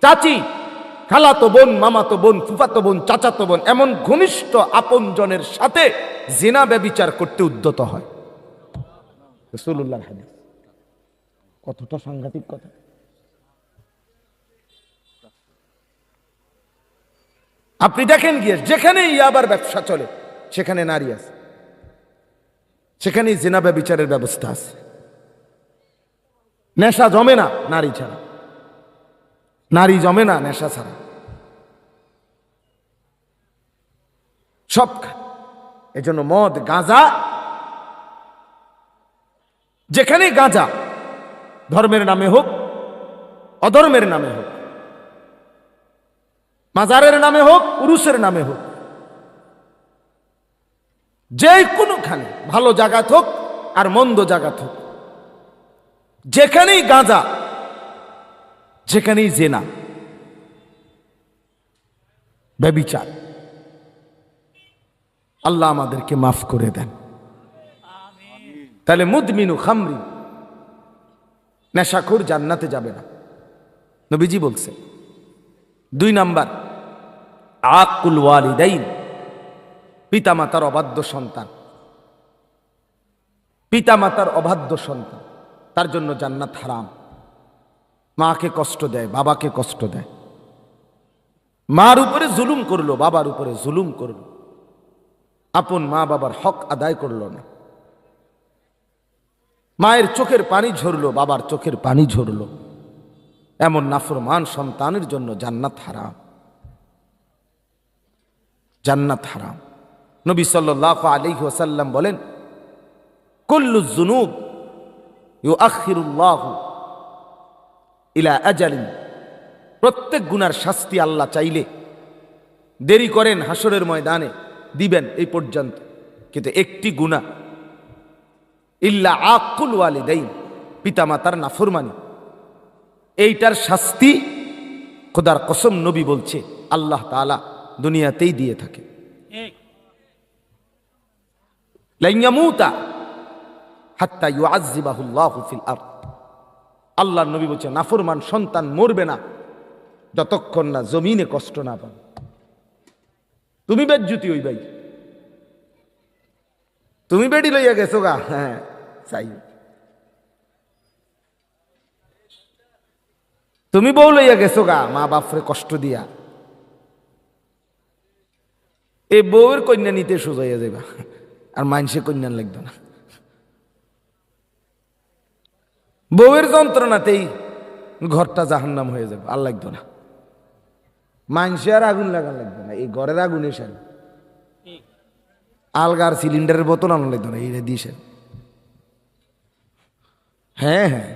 চাচি, খালাতো বোন, মামাতো বোন, ফুফাতো বোন, চাচাতো বোন, এমন ঘনিষ্ঠ আপনজনের সাথে জিনা ব্যভিচার করতে উদ্যত হয়। রাসূলুল্লাহর হাদিস। কতটা সাংঘাতিক কথা। আপনি দেখেন গিয়ে যেখানে ইয়াবার ব্যবসা চলে সেখানে নারী আছে, সেখানেই জিনা ব্যভিচারের ব্যবস্থা আছে। নেশা জমে না নারী ছাড়া, নারী জমে না নেশা ছাড়া। সব এজন্য মদ, গাঁজা, যেখানেই গাঁজা, ধর্মের নামে হোক, অধর্মের নামে হোক, মাজারের নামে হোক, উরুসের নামে হোক, যে কোনোখানে, ভালো জায়গাত হোক আর মন্দ জায়গাত হোক, যেখানেই গাঁজা, যেখানেই জেনা, ব্যভিচার। আল্লাহ আমাদেরকে মাফ করে দেন। তাহলে মুদমিনু খামরি, নেশাখোর জান্নাতে যাবে না, নবীজি বলছে। 2 নাম্বার, আকুল ওয়ালিদাইন, পিতামাতার অবাধ্য সন্তান। পিতামাতার অবাধ্য সন্তান, তার জন্য জান্নাত হারাম। মাকে কষ্ট দেয়, বাবাকে কষ্ট দেয়, মার উপরে জুলুম করলো, বাবার উপরে জুলুম করলো, আপন মা বাবার হক আদায় করলো না, মায়ের চোখের পানি ঝরলো, বাবার চোখের পানি ঝরলো, এমন নাফরমান সন্তানের জন্য জান্নাত হারাম। জান্নাত হারাম। নবী সাল্লাল্লাহু আলাইহি ওয়াসাল্লাম বলেন, কুল্লু যুনুব ইউআখিরুল্লাহু ইলা আজালিন, প্রত্যেক গুনার শাস্তি আল্লাহ চাইলে দেরি করেন হাসরের ময়দানে দিবেন এই পর্যন্ত, কিন্তু একটি গুনাহ ইল্লা আকুল ওয়ালিদাইন, পিতামাতার নাফরমানি, এইটার শাস্তি খোদার কসম নবী বলছে আল্লাহ তাআলা দুনিয়াতেই দিয়ে থাকে। লান ইয়ামুতা হাত্তা ইউআযযিবাহুল্লাহু ফিল আরদ, আল্লাহর নবী বলছে নাফরমান সন্তান মরবে না যতক্ষণ না জমিনে কষ্ট না পাবে। তুমি বেজ্জুতি হই ভাই, তুমি বেডি লইয়া গেছো গা, হ্যাঁ চাই, তুমি বউ লইয়া গেছো গা মা বাপরে কষ্ট দিয়া, এই বউয়ের কন্যা নিতে সোজাইয়া যাইবা, আর মানসে কন্যা লাগবে না। বউয়ের যন্ত্রণাতেই ঘরটা জাহান্নাম হয়ে যাবে, আর লাগতো না। মানসে আর আগুন লাগান লাগবে না, এই ঘরের আগুনে সার, আলগার সিলিন্ডারের বোতল আনা লাগতো না, এইটা দিয়ে সার। হ্যাঁ হ্যাঁ,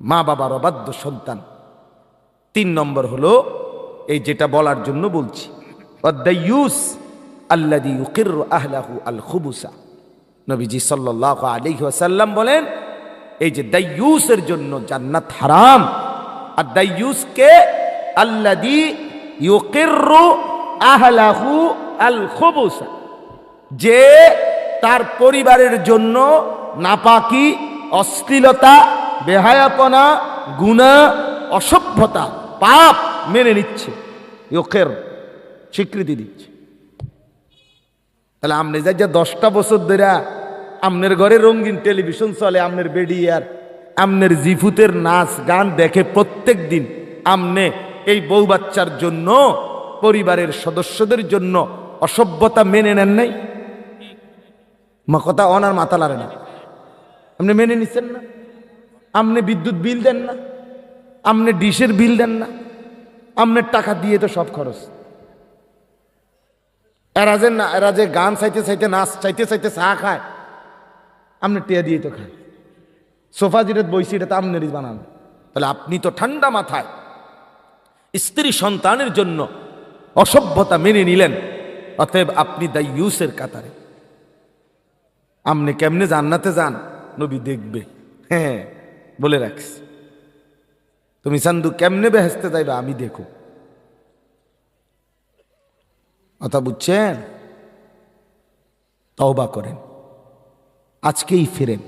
মা বাবার অবাধ্য সন্তান। 3 নম্বর হলো এই যেটা বলার জন্য বলছি, ওয়াদ-দায়্যুস আল্লাযী ইউকিররু আহলাহু আল খুবুসা। নবীজি সাল্লাল্লাহু আলাইহি ওয়াসাল্লাম বলেন এই যে দায়্যুসের জন্য জান্নাত হারাম। আর দায়্যুস কে? আল্লাযী ইউকিররু আহলাহু আল খুবুসা, যে তার পরিবারের জন্য নাপাকি, অশ্লীলতা, বেহায়াপনা, গুনাহ, অসভ্যতা, পাপ মেনে নিচ্ছে, ইউকির স্বীকৃতি দিচ্ছে। তাহলে আপনি যাই যে 10টা বছর ধরে আমনের ঘরে রঙিন টেলিভিশন চলে, আমনের বেডিয়ার, আমনের জিফুতের নাচ গান দেখে প্রত্যেক দিন, আমনে এই বউ বাচ্চার জন্য, পরিবারের সদস্যদের জন্য অসভ্যতা মেনে নেন নাই? মা কথা অনার মাথা লারে না, আপনি মেনে নিচ্ছেন না? আপনি বিদ্যুৎ বিল দেন না, আপনি ডিশের বিল দেন না, আপনার টাকা দিয়ে তো সব খরচ। এরা যে গান চাইতে চাইতে, নাচ চাইতে চাইতে চা খায়, আপনি টিয়া দিয়ে তো খায়। সোফা যেটা বইছি এটা তো আপনারই বানান। তাহলে আপনি তো ঠান্ডা মাথায় স্ত্রী সন্তানের জন্য অসভ্যতা মেনে নিলেন, অতএব আপনি দায়্যুসের কাতারে। আপনি কেমনে জান্নাতে যান নবী দেখবে, হ্যাঁ বলে রাখিস। তুমি চান্দু কেমনে বেহেশতে যাইবা আমি দেখো। কথা বুঝছেন? তওবা করেন, আজকেই ফিরেন,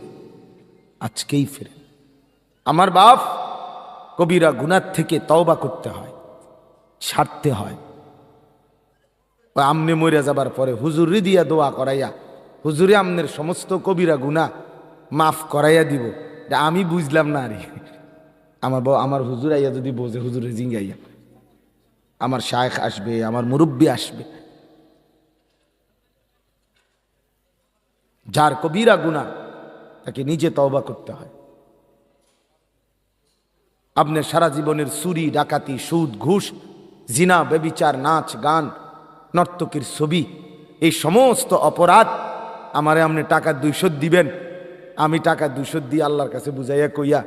আজকেই ফিরেন। আমার বাপ, কবিরা গুনাহ থেকে তওবা করতে হয়, ছাড়তে হয়। আমনে মরে যাবার পরে হুজুরি দিয়া দোয়া করাইয়া, হুজুরে আমনের সমস্ত কবিরা গুনাহ মাফ করাইয়া দিব, আমি বুঝলাম না। আরে আমার হুজুর আইয়া যদি বোঝে, হুজুরে জিঙ্গাইয়া, আমার শায়েখ আসবে, আমার মুরব্বী আসবে। যার কবিরা গুনাহ তাকে নিজে তওবা করতে হয়। আপনার সারা জীবনের চুরি, ডাকাতি, সুদ, ঘুষ, জিনা, ব্যভিচার, নাচ গান, নর্তকীর ছবি, এই সমস্ত অপরাধ আমারে আপনি টাকা 200 দিবেন, আমি টাকা 200 দিয়ে আল্লাহর কাছে বুঝাইয়া কইয়া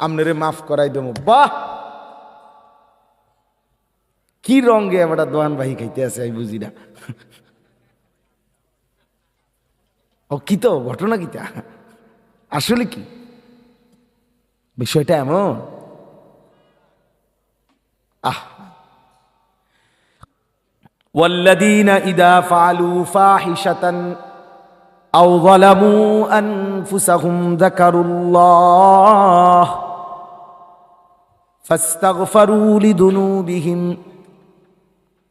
আপনারে মাফ করাই দেবো। বাহ, কি রঙে আমরা দোয়ান ভাই খাইতে আছে আমি বুঝি না। ও কি তো ঘটনা, কিতা আসলে কি বিষয়টা এমন? والذين إذا فعلوا فاحشة أو ظلموا أنفسهم ذكروا الله فاستغفروا لذنوبهم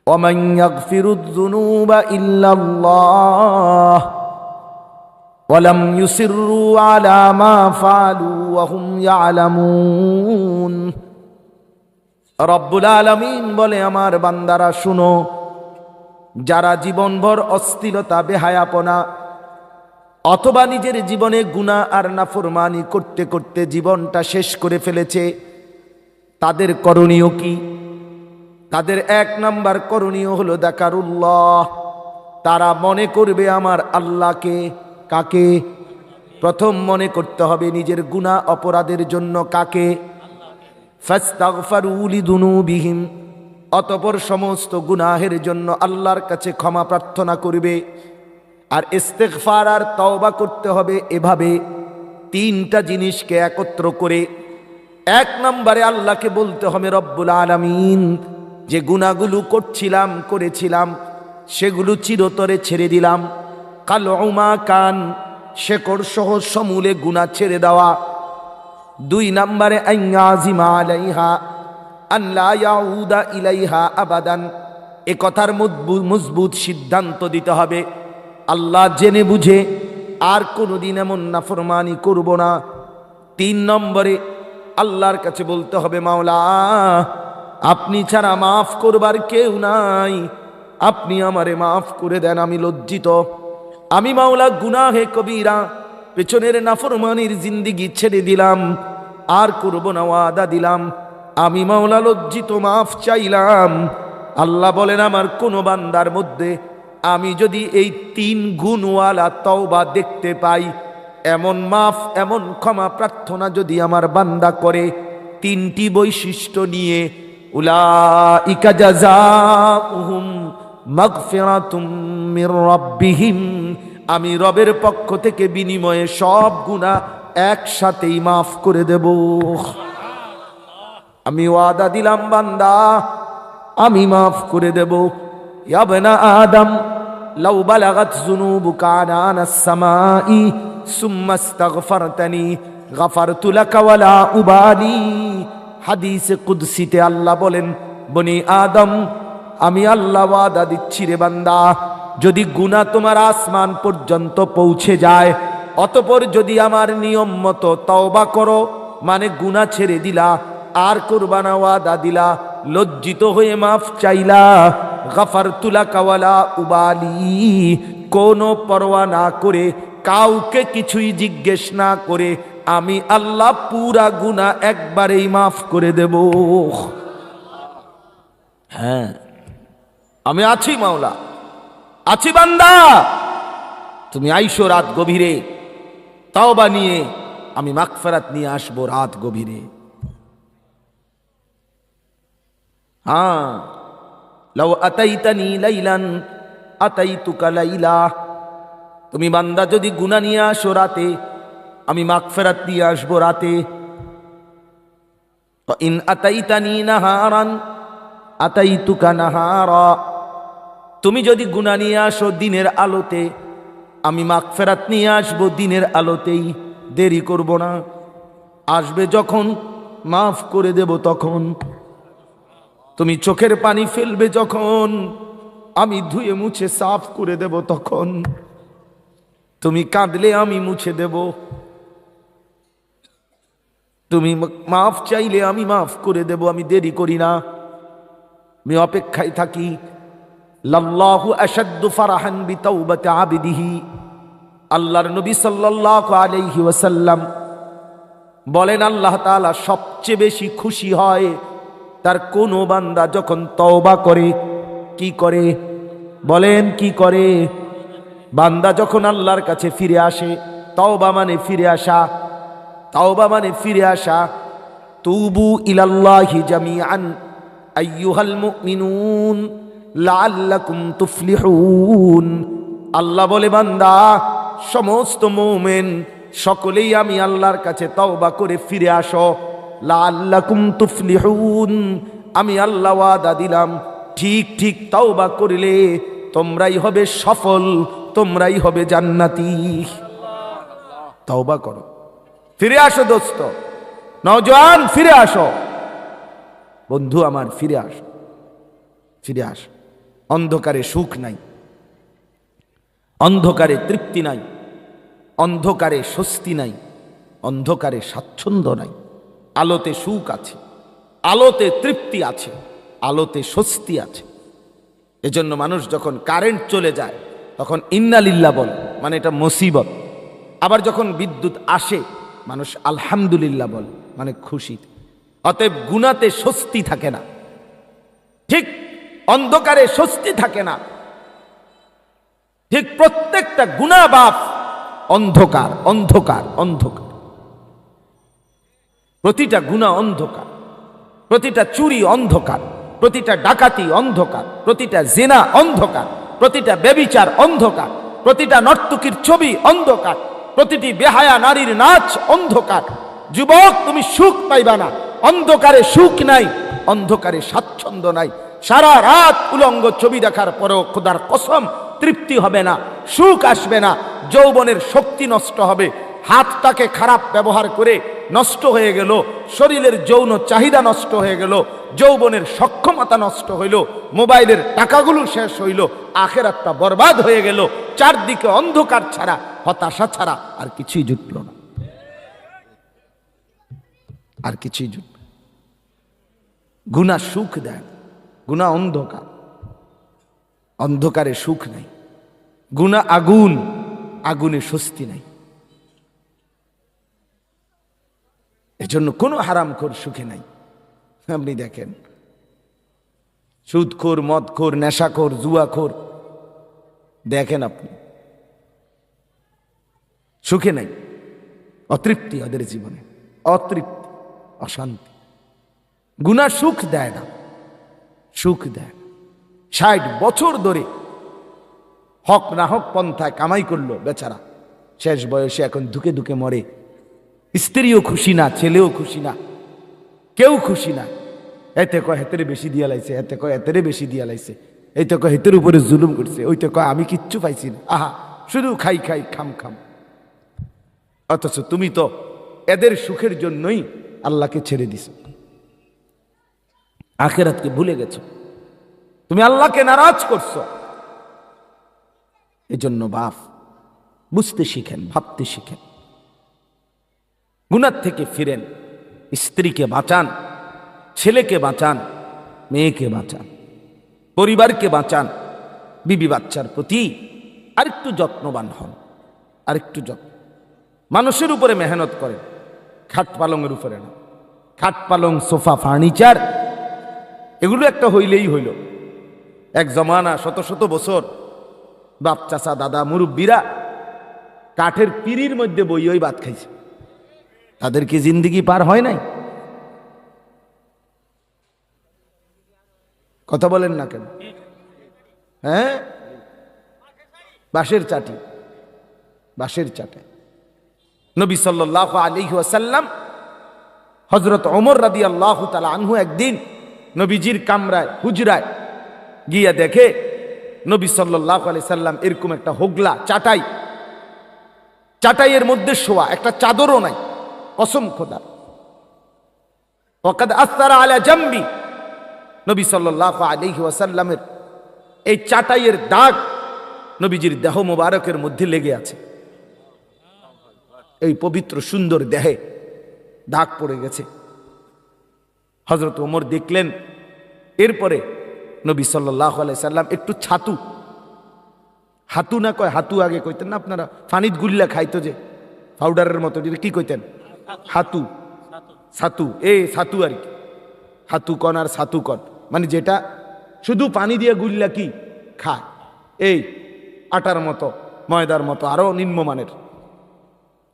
ومن يغفر الذنوب إلا الله ولم يصروا على ما فعلوا وهم يعلمون। রব্বুল আলামিন বলে, আমার বান্দারা শুনো, যারা জীবনভর অশ্লীলতা, বেহায়াপনা অথবা নিজের জীবনে গুনাহ আর নাফরমানি করতে করতে জীবনটা শেষ করে ফেলেছে, তাদের করণীয় কি? তাদের 1 নাম্বার করণীয় হলো যাকারুল্লাহ, তারা মনে করবে আমার আল্লাহকে। কাকে? প্রথম মনে করতে হবে নিজের গুনাহ অপরাধের জন্য কাকে? ফাস্তাগফারু লিযুনুবিহিম, অতঃপর সমস্ত গুনাহের জন্য আল্লাহর কাছে ক্ষমা প্রার্থনা করবে। আর ইস্তেগফার আর তওবা করতে হবে এভাবে, তিনটা জিনিসকে একত্র করে। এক নম্বরে আল্লাহকে বলতে হবে রব্বুল আলামিন, যে গুনাহগুলো করেছিলাম সেগুলো চিরতরে ছেড়ে দিলাম। কালউমা কান, শেকড় সহ সমূলে গুনাহ ছেড়ে দেওয়া। দুই নম্বরে আইয়াজিমা আলাইহা আল্লা ইয়াউদা ইলাইহা আবাদান, এ কথার মজবুত সিদ্ধান্ত দিতে হবে আল্লাহ জেনে বুঝে আর কোনোদিন এমন নাফরমানি করব না। তিন নম্বরে আল্লাহর কাছে বলতে হবে মাওলা, আপনি ছাড়া মাফ করবার কেউ নাই, আপনি আমারে মাফ করে দেন, আমি লজ্জিত। আমি মাওলা গুনাহে কবিরা, পেছনের নাফরমানির জিন্দিগি ছেড়ে দিলাম, আর করব না, ওয়াদা দিলাম। আমি মাওলা লজ্জিত, মাফ চাইলাম। আল্লাহ বলেন, আমার কোন বান্দার মধ্যে আমি যদি এই তিন গুণওয়ালা তওবা দেখতে পাই, এমন মাফ এমন ক্ষমা প্রার্থনা যদি আমার বান্দা করে তিনটি বৈশিষ্ট্য নিয়ে, উলাইকা জাযাউহুম মাগফিরাতুম মির রাব্বিহিম, আমি রবের পক্ষ থেকে বিনিময়ে সব গুনাহ একসাথেই মাফ করে দেব। আমি ওয়াদা দিলাম বান্দা, আমি মাফ করে দেব। ইয়া বনা আদম লাউ বালাগাত যুনুবুকা আনানাস সামাই সুম্মা ইস্তাগফারতানি গাফারতু লাকা ওয়ালা উবালি। হাদিসে কুদসিতে আল্লাহ বলেন, বনি আদম, আমি আল্লাহ ওয়াদা দিচ্ছি রে বান্দা, যদি গুনাহ তোমার আসমান পর্যন্ত পৌঁছে যায়, অতঃপর যদি আমার নিয়ম মতো তওবা করো, মানে গুনাহ ছেড়ে দিলা, আর করবা না, ওয়াদা দিলা, লজ্জিত হয়ে মাফ চাইলা, গাফারতু লাকা ওয়ালা উবালি, কোনো পরোয়া না করে, কাউকে কিছুই জিজ্ঞেস না করে, আমি আল্লাহ পুরা গুনাহ একবারেই মাফ করে দেব। হ্যাঁ, আমি আছি মাওলা, আছি বান্দা, তুমি আইসো রাত গভীরে, তওবা নিয়ে আমি মাগফিরাত নিয়ে আসবো রাত গভীরে। হ্যাঁ, লাউ আতাইতানি লাইলান আতাইতুকা লাইলা, তুমি বান্দা যদি গুনাহ নিয়ে আসো রাতে, আমি মাগফিরাত নিয়ে আসবো রাতে। তো ইন আতাইতানি নাহারান আতাইতুকা নাহারা, তুমি যদি গুনাহ নিয়ে আসো দিনের আলোতে, আমি মাগফিরাত নিয়ে আসবো দিনের আলোতেই, দেরি করব না। আসবে যখন মাফ করে দেব তখন। তুমি চোখের পানি ফেলবে যখন, আমি ধুয়ে মুছে সাফ করে দেব তখন। তুমি কাঁদলে আমি মুছে দেব, তুমি মাফ চাইলে আমি মাফ করে দেব, আমি দেরি করি না, আমি অপেক্ষায় থাকি। লাল্লাহু আশাদ্দু ফারাহান বিতাওবাতি আবদিহি, আল্লাহর নবী সাল্লাল্লাহু আলাইহি ওয়াসাল্লাম বলেন, আল্লাহ তাআলা সবচেয়ে বেশি খুশি হয় তার কোন বান্দা যখন তওবা করে। কি করে বলেন? কি করে? বান্দা যখন আল্লাহর কাছে ফিরে আসে। তওবা মানে ফিরে আসা, তওবা মানে ফিরে আসা। তুবু ইলাল্লাহি জামিআন আইয়ুহাল মুমিনুন লাআল্লাকুম তুফলিহুন। আল্লাহ বলে, বান্দা, সমস্ত মুমিন সকলেই আমি আল্লাহর কাছে তওবা করে ফিরে আসো। লাআল্লাকুম তুফলিহুন, আমি আল্লাহ ওয়াদা দিলাম, ঠিক ঠিক তওবা করলে তোমরাই হবে সফল, তোমরাই হবে জান্নাতি। তওবা করো, ফিরে আসো দোস্ত, নওজোয়ান ফিরে আসো, বন্ধু আমার ফিরে আসো, ফিরে আসো। অন্ধকারে সুখ নাই, অন্ধকারে তৃপ্তি নাই, অন্ধকারে স্বস্তি নাই, অন্ধকারে স্বাচ্ছন্দ্য নাই। আলোতে সুখ আছে, আলোতে তৃপ্তি আছে, আলোতে স্বস্তি আছে। এজন্য মানুষ যখন কারেন্ট চলে যায় তখন ইন্না লিল্লাহ বলে, মানে এটা মুসিবত। আবার যখন বিদ্যুৎ আসে মানুষ আলহামদুলিল্লাহ বলে, মানে খুশি। অতএব গুনাতে স্বস্তি থাকে না, ঠিক অন্ধকারে স্বস্তি থাকে না। ঠিক প্রত্যেকটা গুনাহ বাপ অন্ধকার, অন্ধকার, অন্ধকার। প্রতিটা গুনাহ অন্ধকার, প্রতিটা চুরি অন্ধকার, প্রতিটা ডাকাতি অন্ধকার, প্রতিটা জিনা অন্ধকার, প্রতিটা ব্যভিচার অন্ধকার, প্রতিটা নর্তকীর ছবি অন্ধকার, প্রতিটি বেহায়া নারীর নাচ অন্ধকার। যুবক, তুমি সুখ পাইবা না, অন্ধকারে সুখ নাই, অন্ধকারে স্বাচ্ছন্দ্য নাই। সারা রাত উলঙ্গ ছবি দেখার পরেও খোদার কসম তৃপ্তি হবে না, সুখ আসবে না, যৌবনের শক্তি নষ্ট হবে। হাতটাকে খারাপ ব্যবহার করে নষ্ট হয়ে গেল, শরীরের যৌন চাহিদা নষ্ট হয়ে গেল, যৌবনের সক্ষমতা নষ্ট হইল, মোবাইলের টাকাগুলো শেষ হইল, আখেরাতটা বরবাদ হয়ে গেল। চারদিকে অন্ধকার ছাড়া, হতাশা ছাড়া আর কিছুই জুটল না, আর কিছুই জুটল। গুনাহ সুখ দেয়, গুনাহ অন্ধকার, অন্ধকারে সুখ নাই। গুনাহ আগুন, আগুনে স্বস্তি নাই। এজন্য কোনো হারামখোর সুখে নাই। আপনি দেখেন, সুদখোর, মদখোর, নেশাখোর, জুয়াখোর, দেখেন আপনি সুখে নাই, অতৃপ্তি ওদের জীবনে, অতৃপ্তি, অশান্তি। গুনাহ সুখ দেয় না, সুখ দেয়। 60 বছর ধরে হক না হক পন্থায় কামাই করলো বেচারা, শেষ বয়সে এখন ধুকে ধুকে মরে। স্ত্রীও খুশি না, ছেলেও খুশি না, কেউ খুশি না। এতে কয় হেতেরে বেশি দিয়া লাইছে, এতে কয় এতেরে বেশি দিয়া লাইছে, এইতে কয় হেতের উপরে জুলুম করছে, ওইতে কয় আমি কিচ্ছু পাইছি না, আহা শুধু খাই খাই খাম খাম। অথচ তুমি তো এদের সুখের জন্যই আল্লাহকে ছেড়ে দিছ, আখিরাতকে ভুলে গেছো, তুমি আল্লাহকে নারাজ করছো। এজন্য বাপ বুঝতে শিখেন, ভাবতে শিখেন, গুনাহ থেকে ফিরেন, স্ত্রীকে বাঁচান, ছেলেকে বাঁচান, মেয়েকে বাঁচান, পরিবারকে বাঁচান, বিবি বাচ্চার প্রতি আরেকটু যত্নবান হন, আরেকটু যত্ন। মানুষের উপরে মেহনত করেন, খাট পালংয়ের উপরে না। খাট পালং, সোফা, ফার্নিচার এগুলো একটা হইলেই হইল। এক জমানা শত শত বছর বাপ চাচা দাদা মুরব্বীরা কাঠের পিঁড়ির মধ্যে বইই ভাত খাইছে, তাদের কি জিন্দিগি পার হয় নাই? কথা বলেন না কেন? হ্যাঁ, বাঁশের চাটি, বাঁশের চাটে। নবী সাল্লাল্লাহু আলাইহি ওয়াসাল্লাম, হযরত ওমর রাদিয়াল্লাহু তাআলা আনহু একদিন নবীজির কামরায়, হুজরায় গিয়া দেখে নবী সাল্লাল্লাহু আলাইহি সাল্লাম এরকম একটা হোগলা চাটাই, চাটাইয়ের মধ্যে শোয়া, একটা চাদরও নাই। কসম খোদা, ওয়াকাদ আসসারা আলা জামবি, নবী সাল্লাল্লাহু আলাইহি ওয়াসাল্লামের এই চাটাইয়ের দাগ নবীজির দেহ মোবারকের মধ্যে লেগে আছে। এই পবিত্র সুন্দর দেহে দাগ পড়ে গেছে। হযরত ওমর দেখলেন। এরপরে নবী সাল্লাল্লাহু আলাইহি সাল্লাম একটু ছাতু, হাতু না কয় হাতু আগে কইতেন না আপনারা, ফানিত গুল্লা খাইতো যে পাউডারের মতো, কি কইতেন? হাতু, ছাতু, এই ছাতু আর কি, হাতু কন আর ছাতু কন, মানে যেটা শুধু পানি দিয়ে গুল্লা কি খায়, এই আটার মতো, ময়দার মতো, আরো নিম্নমানের।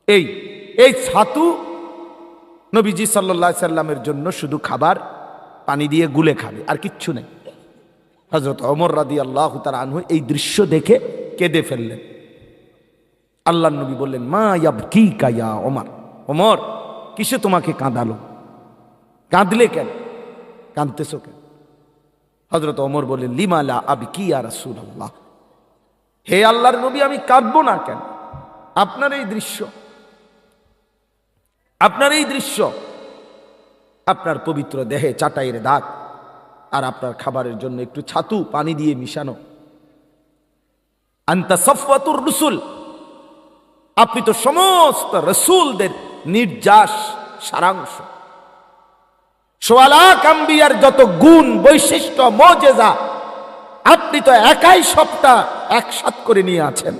এই এই ছাতু নবীজি সাল্লাল্লাহু আলাইহি সাল্লামের জন্য শুধু খাবার, পানি দিয়ে গুলে খাবে, আর কিচ্ছু নেই। হযরত ওমর রাদিয়াল্লাহু তাআলা আনহু এই দৃশ্য দেখে কেঁদে ফেললেন। আল্লাহর নবী বললেন, মা ইয়াবকিকা ইয়া ওমর, ওমর কিসে তোমাকে কাঁদালো? কাঁদলে কেন? কাঁদতেছো কেন? হযরত ওমর বললেন, লিমা লা আবকি ইয়া রাসূলুল্লাহ, হে আল্লাহর নবী আমি কাঁদবো না কেন? আপনার এই দৃশ্য, আপনার এই দৃশ্য, আপনার পবিত্র দেহে চাটাইয়ের দাগ, আর আপনার খাবারের জন্য একটু ছাতু পানি দিয়ে মিশানো। আনতা সফওয়াতুর রসুল, আপনি তো সমস্ত রসুলদের নির্যাস সারাংশ। সোয়া লাখ আম্বিয়ার যত গুণ, বৈশিষ্ট্য, মুজিজা আপনি তো একাই সবটা একসাথ করে নিয়ে আছেন।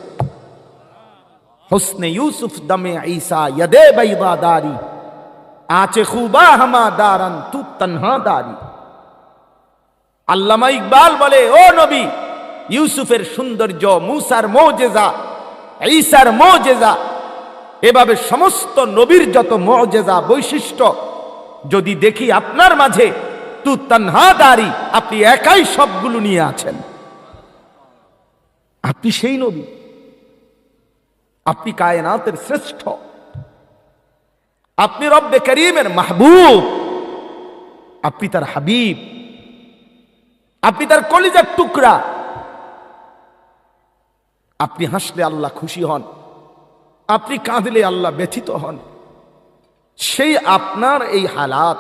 হুসনে ইউসুফ দমে ঈসা ইয়াদে বাইদা দারি, আচে খুবা হামা দারান তু তনহা দারি। আল্লামা ইকবাল বলে, ও নবী, ইউসুফের সৌন্দর্য, মুসার মুজিজা ঈসার মুজিজা, এভাবে সমস্ত নবীর যত মুজিজা বৈশিষ্ট্য যদি দেখি আপনার মাঝে, তু তানহাদারি, আপনি একাই সবগুলো নিয়ে আছেন। আপনি সেই নবী, আপনি কায়নাতের শ্রেষ্ঠ, আপনি রব্বে করিমের মাহবুব, আপনি তার হাবিব, আপনি তার কলিজার টুকরা। আপনি হাসলে আল্লাহ খুশি হন, আপনি কাঁদলে আল্লাহ ব্যথিত হন। সেই আপনার এই হালাত,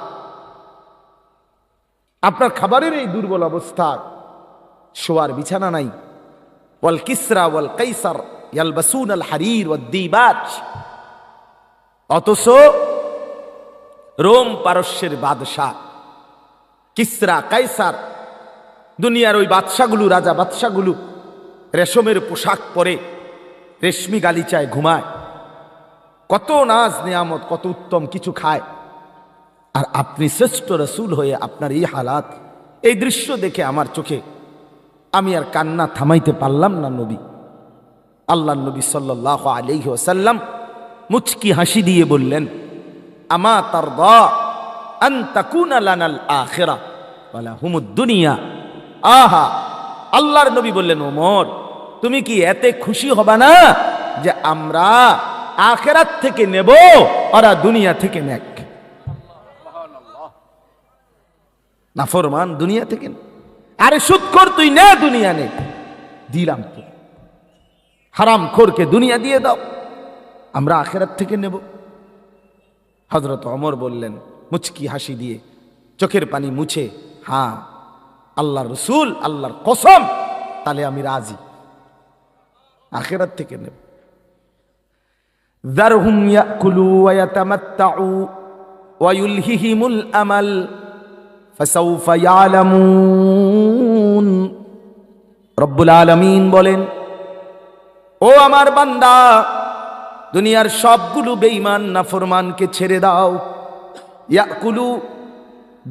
আপনার খাবারের এই দুর্বল অবস্থা, শোয়ার বিছানা নাই। ওয়াল কিসরা ওয়াল কাইসার ইয়ালবাসুন আল হারির ওয়াদ দিবাজ, অথচ রোম পারস্যের বাদশাহ কিসরা কাইসার, দুনিয়ার ওই বাদশাগুলো, রাজা বাদশাগুলো রেশমের পোশাক পরে রেশমি গালিচায় ঘুমায়, কত নাজ নিয়ামত, কত উত্তম কিছু খায়। আর আপনি শ্রেষ্ঠ রসুল হয়ে আপনার এই হালাত, এই দৃশ্য দেখে আমার চোখে আমি আর কান্না থামাইতে পারলাম না। নবী, আল্লাহ নবী সাল্লাল্লাহু আলাইহি ওয়াসাল্লাম মুচকি হাসি দিয়ে বললেন, আমা তারদা আন তাকুনা লানাল আখিরা ওয়ালা হুমুদ দুনিয়া। আহা, আল্লাহর নবী বললেন, ওমর তুমি কি এতে খুশি হবা না যে আমরা আখিরাত থেকে নেব, ওরা দুনিয়া থেকে নেক। নাফরমান দুনিয়া থেকে, আরে সুদখোর তুই নে, দুনিয়া নে, দিলাম তো। হারামখোরকে দুনিয়া দিয়ে দাও, আমরা আখিরাত থেকে নেব। হযরত ওমর বললেন মুচকি হাসি দিয়ে, চোখের পানি মুছে, হ্যাঁ আল্লাহর রাসূল, আল্লাহর কসম, তাহলে আমি রাজি, আখিরাত থেকে নেব। যারহুম ইয়াকুলু ওয়া ইয়াতামাত্তাউ ওয়া ইউলহিহিমুল আমাল ফাসাউফা ইয়ালামুন। রব্বুল আলামিন বলেন, ও আমার বান্দা, দুনিয়ার সবগুলো বেঈমান নাফরমানকে ছেড়ে দাও। ইয়াকুলু,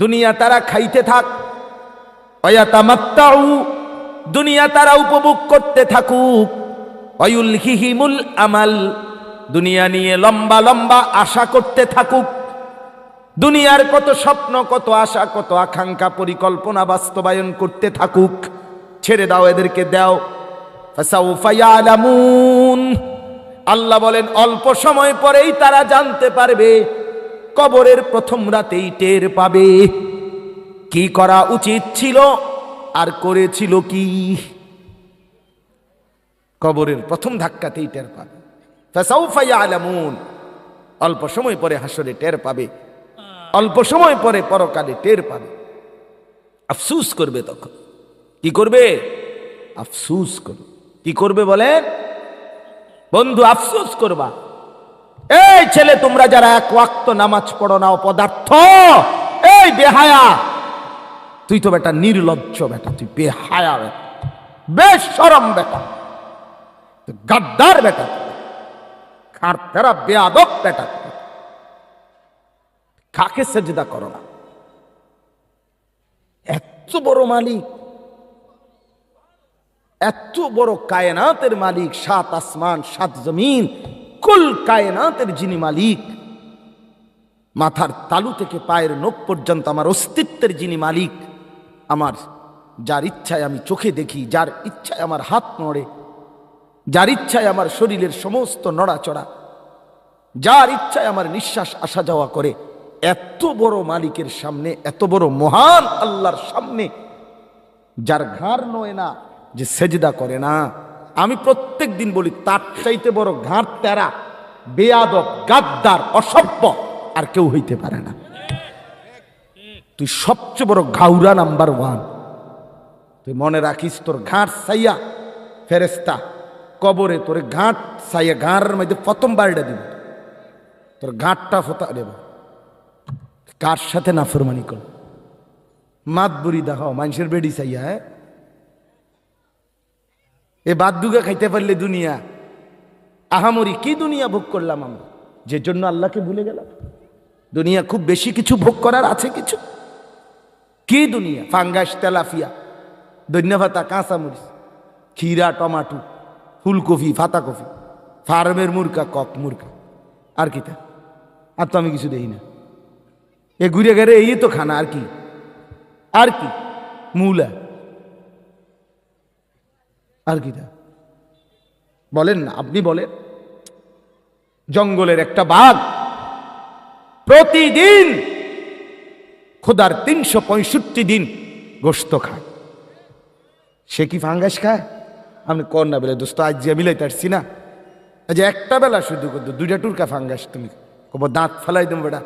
দুনিয়া তারা খাইতে থাক, ওয়া ইয়াতামাত্তাউ, দুনিয়া তারা উপভোগ করতে থাকুক, ওয়া ইউলহিহিমুল আমাল, দুনিয়া নিয়ে লম্বা লম্বা আশা করতে থাকুক। দুনিয়ার কত স্বপ্ন, কত আশা, কত আকাঙ্ক্ষা, পরিকল্পনা বাস্তবায়ন করতে থাকুক। ছেড়ে দাও, এদেরকে দাও। ফাসাউফা ইয়ালামুন, আল্লাহ বলেন অল্প সময় পরেই তারা জানতে পারবে, কবরের প্রথম রাতেই টের পাবে কি করা উচিত ছিল আর করেছিল কি। কবরের প্রথম ধাক্কাতেই টের পাবে। ফাসাউফা ইয়ালামুন, অল্প সময় পরে হাসরে টের পাবে, অল্প সময় পরে পরকালে টের পাবে। আফসুস করবে তখন। কি করবে? আফসুস করবে। কি করবে বলেন বন্ধু? আফসোস করবা। এই ছেলে, তোমরা যারা এক ওয়াক্ত নামাজ পড়ো না, অপদার্থ, এই বেহায়া, তুই তো বেটা নির্লজ্জ বেটা, তুই বেহায়া বেটা, বেশরম বেটা, গাদ্দার বেটা, খারতেরা বেয়াদব বেটা, কাকে সেজদা করো না? এত বড় মালিক, এত বড় কায়নাতের মালিক, 7 আসমান 7 জমিন, কুল কায়নাতের যিনি মালিক, মাথার তালু থেকে পায়ের নখ পর্যন্ত আমার অস্তিত্বের যিনি মালিক, আমার যার ইচ্ছায় আমি চোখে দেখি, যার ইচ্ছায় আমার হাত নড়ে, যার ইচ্ছায় আমার শরীরের সমস্ত নড়াচড়া, যার ইচ্ছায় আমার নিঃশ্বাস আসা যাওয়া করে, এত বড় মালিকের সামনে, এত বড় মহান আল্লাহর সামনে, যার ঘাড় নয় না, যে সেজদা করে না, আমি প্রত্যেক দিন বলি তার চাইতে বড় ঘাড় তেরা, বেয়াদব, গাদ্দার, অসভ্য আর কেউ হইতে পারে না। তুই সবচেয়ে বড় ঘাউরা নাম্বার 1। তুই মনে রাখিস, তোর ঘাট সাইয়া ফেরেস্তা কবরে তোর ঘাট সাইয়া ঘাড়ের মধ্যে প্রথম বাড়িটা দিব, তোর ঘাটটা ফোতা দেব। কার সাথে নাফরমানি কর? মাত বুড়ি দেখাও মানুষের বেড়ি চাইয়া। হ্যাঁ, এ বাদ দুগা খাইতে পারলে দুনিয়া আহামরি কি দুনিয়া ভোগ করলাম আমরা, যে জন্য আল্লাহকে ভুলে গেলাম। দুনিয়া খুব বেশি কিছু ভোগ করার আছে কিছু? কি দুনিয়া? ফাঙ্গাস, তেলাফিয়া, ধন্যভাতা, কাঁচামরিচ, খিরা, টমাটো, ফুলকপি, ফাতাকপি, ফার্মের মুরগা, কক মুরগা, আর কি তা? আর তো আমি কিছু দেখি না। এ ঘুরে গেলে এই তো খানা, আর কি? আর কি? মূলা, আর কি তা? বলেন না, আপনি বলেন। জঙ্গলের একটা বাঘ প্রতিদিন খোদার 365 দিন গোশত খায়, সে কি ফাঙ্গাস খায়? আপনি কর না বেলে দোস্ত, আজ যে মিলাইতে পারছি না, আজ একটা বেলা শুধু করতো 2টা টুরকা ফাঙ্গাস, তুমি কব দাঁত ফেলাই দেবো বেটা।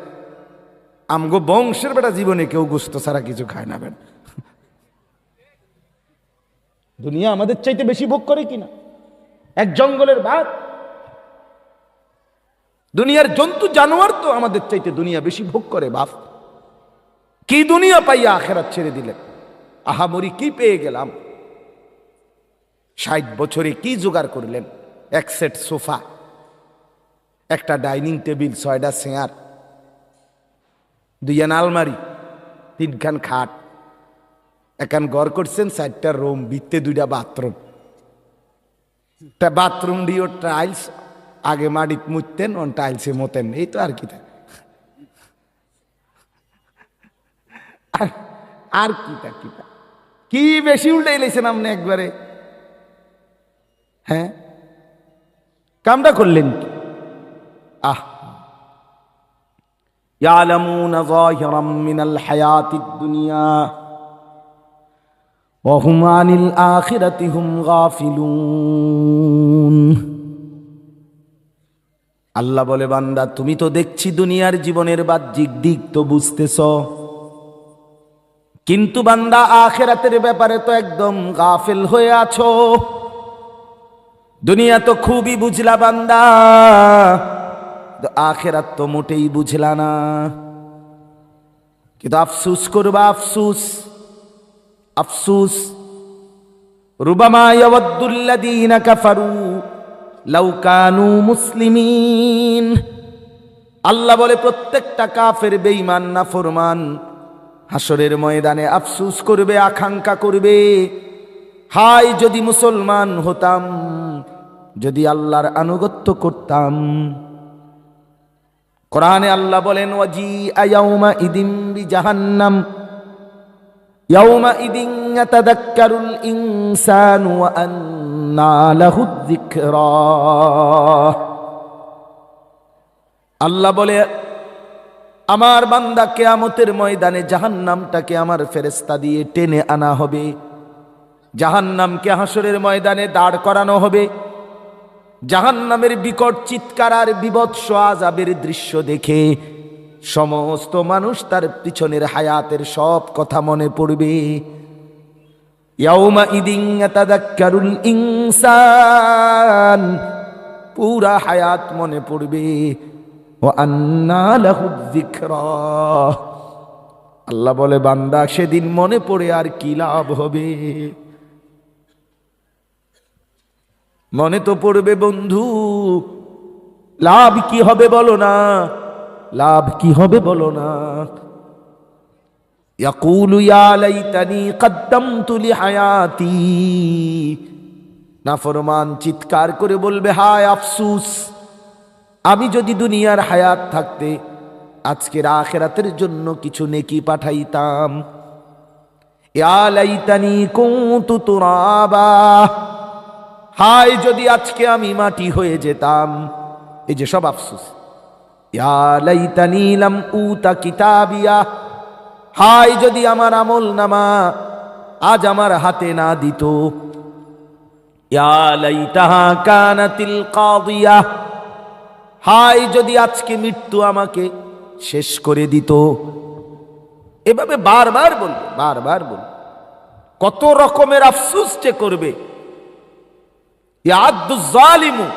আমগো বংশের বেটা জীবনে কেউ গোস্ত ছাড়া কিছু খায় না বেটা। দুনিয়া আমাদের চাইতে বেশি ভোগ করে কিনা? এক জঙ্গলের বাঘ, দুনিয়ার জন্তু জানোয়ার তো আমাদের চাইতে দুনিয়া বেশি ভোগ করে। বাপ, কি দুনিয়া পাইয়া আখেরাত ছেড়ে দিলেন? আহামরি কি পেয়ে গেলাম? 60 বছরে কি জোগাড় করলেন? এক সেট সোফা, একটা ডাইনিং টেবিল, 6টা চেয়ার, 2 আলমারি, 3খান খাট, একান ঘর করছেন, 4টা রুম, ভিতরে 2টা বাথরুম। বাথরুম দিও টাইলস, আগে মাটিত মুততেন, টাইলসে মতেন, এই তো আর কি। আর কিটা কিটা কি বেশি উল্টাই লেছেন আপনি একবারে? হ্যাঁ, কামটা করলেন কি? ইয়ালামুনা যাহিরাম মিনাল হায়াতিদ দুনিয়া ওয়া হুম আনিল আখিরাতি হুম গাফিলুন। আল্লাহ বলে, বান্দা তুমি তো দেখছি দুনিয়ার জীবনের বাহ্যিক দিক তো বুঝতেছ, কিন্তু বান্দা আখিরাতের ব্যাপারে তো একদম গাফিল হয়ে আছো। দুনিয়া তো খুবই বুঝলা বান্দা, আখিরাত তো মোটেই বুঝলা না। কিন্তু আফসুস করবা, আফসুস আফসুস। রুবামা ইয়াওয়াদ্দুল্লাযীনা কাফারু লাউ কানু মুসলিমিন। আল্লাহ বলে, প্রত্যেকটা কাফের, বেঈমান, নাফরমান হাসরের ময়দানে আফসুস করবে, আকাঙ্ক্ষা করবে, হায় যদি মুসলমান হতাম, যদি আল্লাহর আনুগত্য করতাম। কোরআনে আল্লাহ বলেন, ওয়াজিআ ইয়াউমা ইদিন বিজাহান্নাম ইয়াউমা ইদিন ইয়াতাযাক্কারুল ইনসানু ওয়া আন্না লাহুয যিকরা। আল্লাহ বলে, আমার বান্দা কিয়ামতের ময়দানে জাহান্নামটাকে আমার ফেরেশতা দিয়ে টেনে আনা হবে, জাহান্নামকে হাসরের ময়দানে দাঁড় করানো হবে। জাহান্নামের বিকট চিৎকার আর বিভৎস আযাবের দৃশ্য দেখে সমস্ত মানুষ তার পিছনের হায়াতের সব কথা মনে পড়বে। ইয়াউমা ইদিন ইয়াতাযাক্কারুল ইনসান, পুরা হায়াত মনে পড়বে। ওয়া আন্না লাহুয যিকরা। আল্লাহ বলে, বান্দা সেদিন মনে পড়ে আর কি লাভ হবে? মনে তো পড়বে বন্ধু, লাভ কি হবে বলো না, লাভ কি হবে বলো না। ইয়াকুলু ইয়া লাইতানি কদ্দামতু লিহায়াতি। নাফরমান চিৎকার করে বলবে, হায় আফসুস, আমি যদি দুনিয়ার হায়াত থাকতে আজকের আখিরাতের জন্য কিছু নেকি পাঠাইতাম। ইয়া লাইতানি কুনতু তুরাবা, হায় যদি আজকে আমি মাটি হয়ে যেতাম। এই যে সব আফসোস। ইয়া লাইতানি লাম উতা কিতাবিয়া, হায় যদি আমার আমল নামা আজ আমার হাতে না দিত। ইয়া লাইতাহা কানাতিল কাদিয়া, হায় যদি আজকে মৃত্যু আমাকে শেষ করে দিত। এভাবে বারবার বলবে, বারবার বলবে। কত রকমের আফসোস যে করবে। ইয়াদু জালিমু,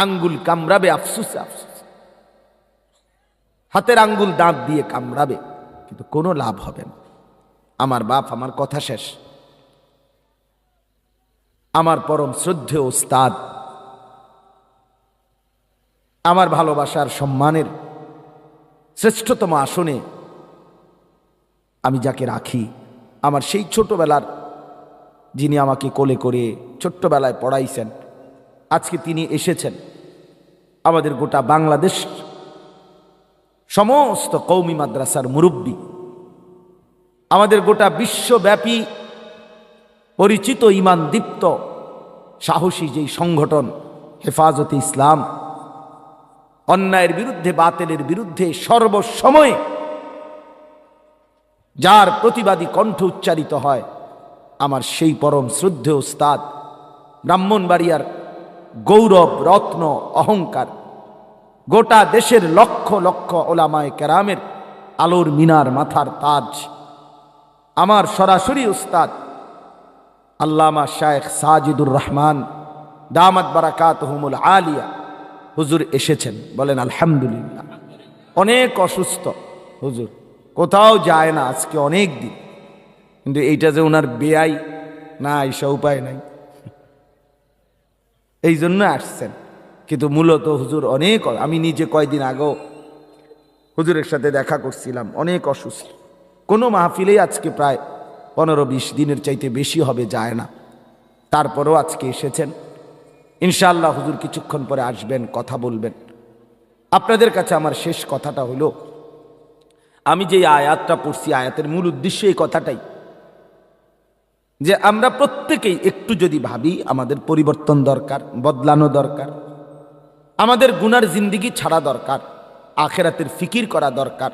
আঙ্গুল কামড়াবে আফসোসে আফসোস, হাতের আঙ্গুল দাঁত দিয়ে কামড়াবে, কিন্তু কোনো লাভ হবে না। আমার বাপ, আমার কথা শেষ। আমার পরম শ্রদ্ধেয় ওস্তাদ, আমার ভালোবাসার সম্মানের শ্রেষ্ঠতম আসনে আমি যাকে রাখি, আমার সেই ছোটবেলার, যিনি আমাকে কোলে করে ছোট্টবেলায় পড়াইছেন, আজকে তিনি এসেছেন। আমাদের গোটা বাংলাদেশ সমস্ত কওমি মাদ্রাসার মুরব্বী, আমাদের গোটা বিশ্বব্যাপী পরিচিত ঈমান দীপ্ত সাহসী যেই সংগঠন হেফাজতে ইসলাম, অন্যায়ের বিরুদ্ধে বাতিলের বিরুদ্ধে সর্বসময়ে যার প্রতিবাদী কণ্ঠ উচ্চারিত হয়, আমার সেই পরম শ্রদ্ধেয় উস্তাদ, ব্রাহ্মণবাড়িয়ার গৌরব রত্ন অহংকার, গোটা দেশের লক্ষ লক্ষ ওলামায়ে কেরামের আলোর মিনার মাথার তাজ, আমার সরাসরি উস্তাদ আল্লামা শায়েখ সাজিদুর রহমান দামাত বারাকাতুহুমুল আলিয়া হুজুর এসেছেন। বলেন আলহামদুলিল্লাহ। অনেক অসুস্থ হুজুর, কোথাও যায় না আজকে অনেক দিন, কিন্তু এইটা যে ওনার বেয়াই না, এইসব উপায় নাই, এই জন্য আসছেন। কিন্তু মূলত হুজুর অনেক, আমি নিজে কয়দিন আগেও হুজুরের সাথে দেখা করছিলাম, অনেক অসুস্থ। কোনো মাহফিলেই আজকে প্রায় 15-20 দিনের চাইতে বেশি হবে যায় না, তারপরও আজকে এসেছেন। ইনশাআল্লাহ হুজুর কিছুক্ষণ পরে আসবেন, কথা বলবেন। আপনাদের কাছে আমার শেষ কথাটা হলো, আমি যে আয়াতটা পড়ছি, আয়াতের মূল উদ্দেশ্য এই কথাটাই যে আমরা প্রত্যেকেই একটু যদি ভাবি, আমাদের পরিবর্তন দরকার, বদলানো দরকার, আমাদের গুনার জিন্দিগি ছাড়া দরকার, আখেরাতের ফিকির করা দরকার,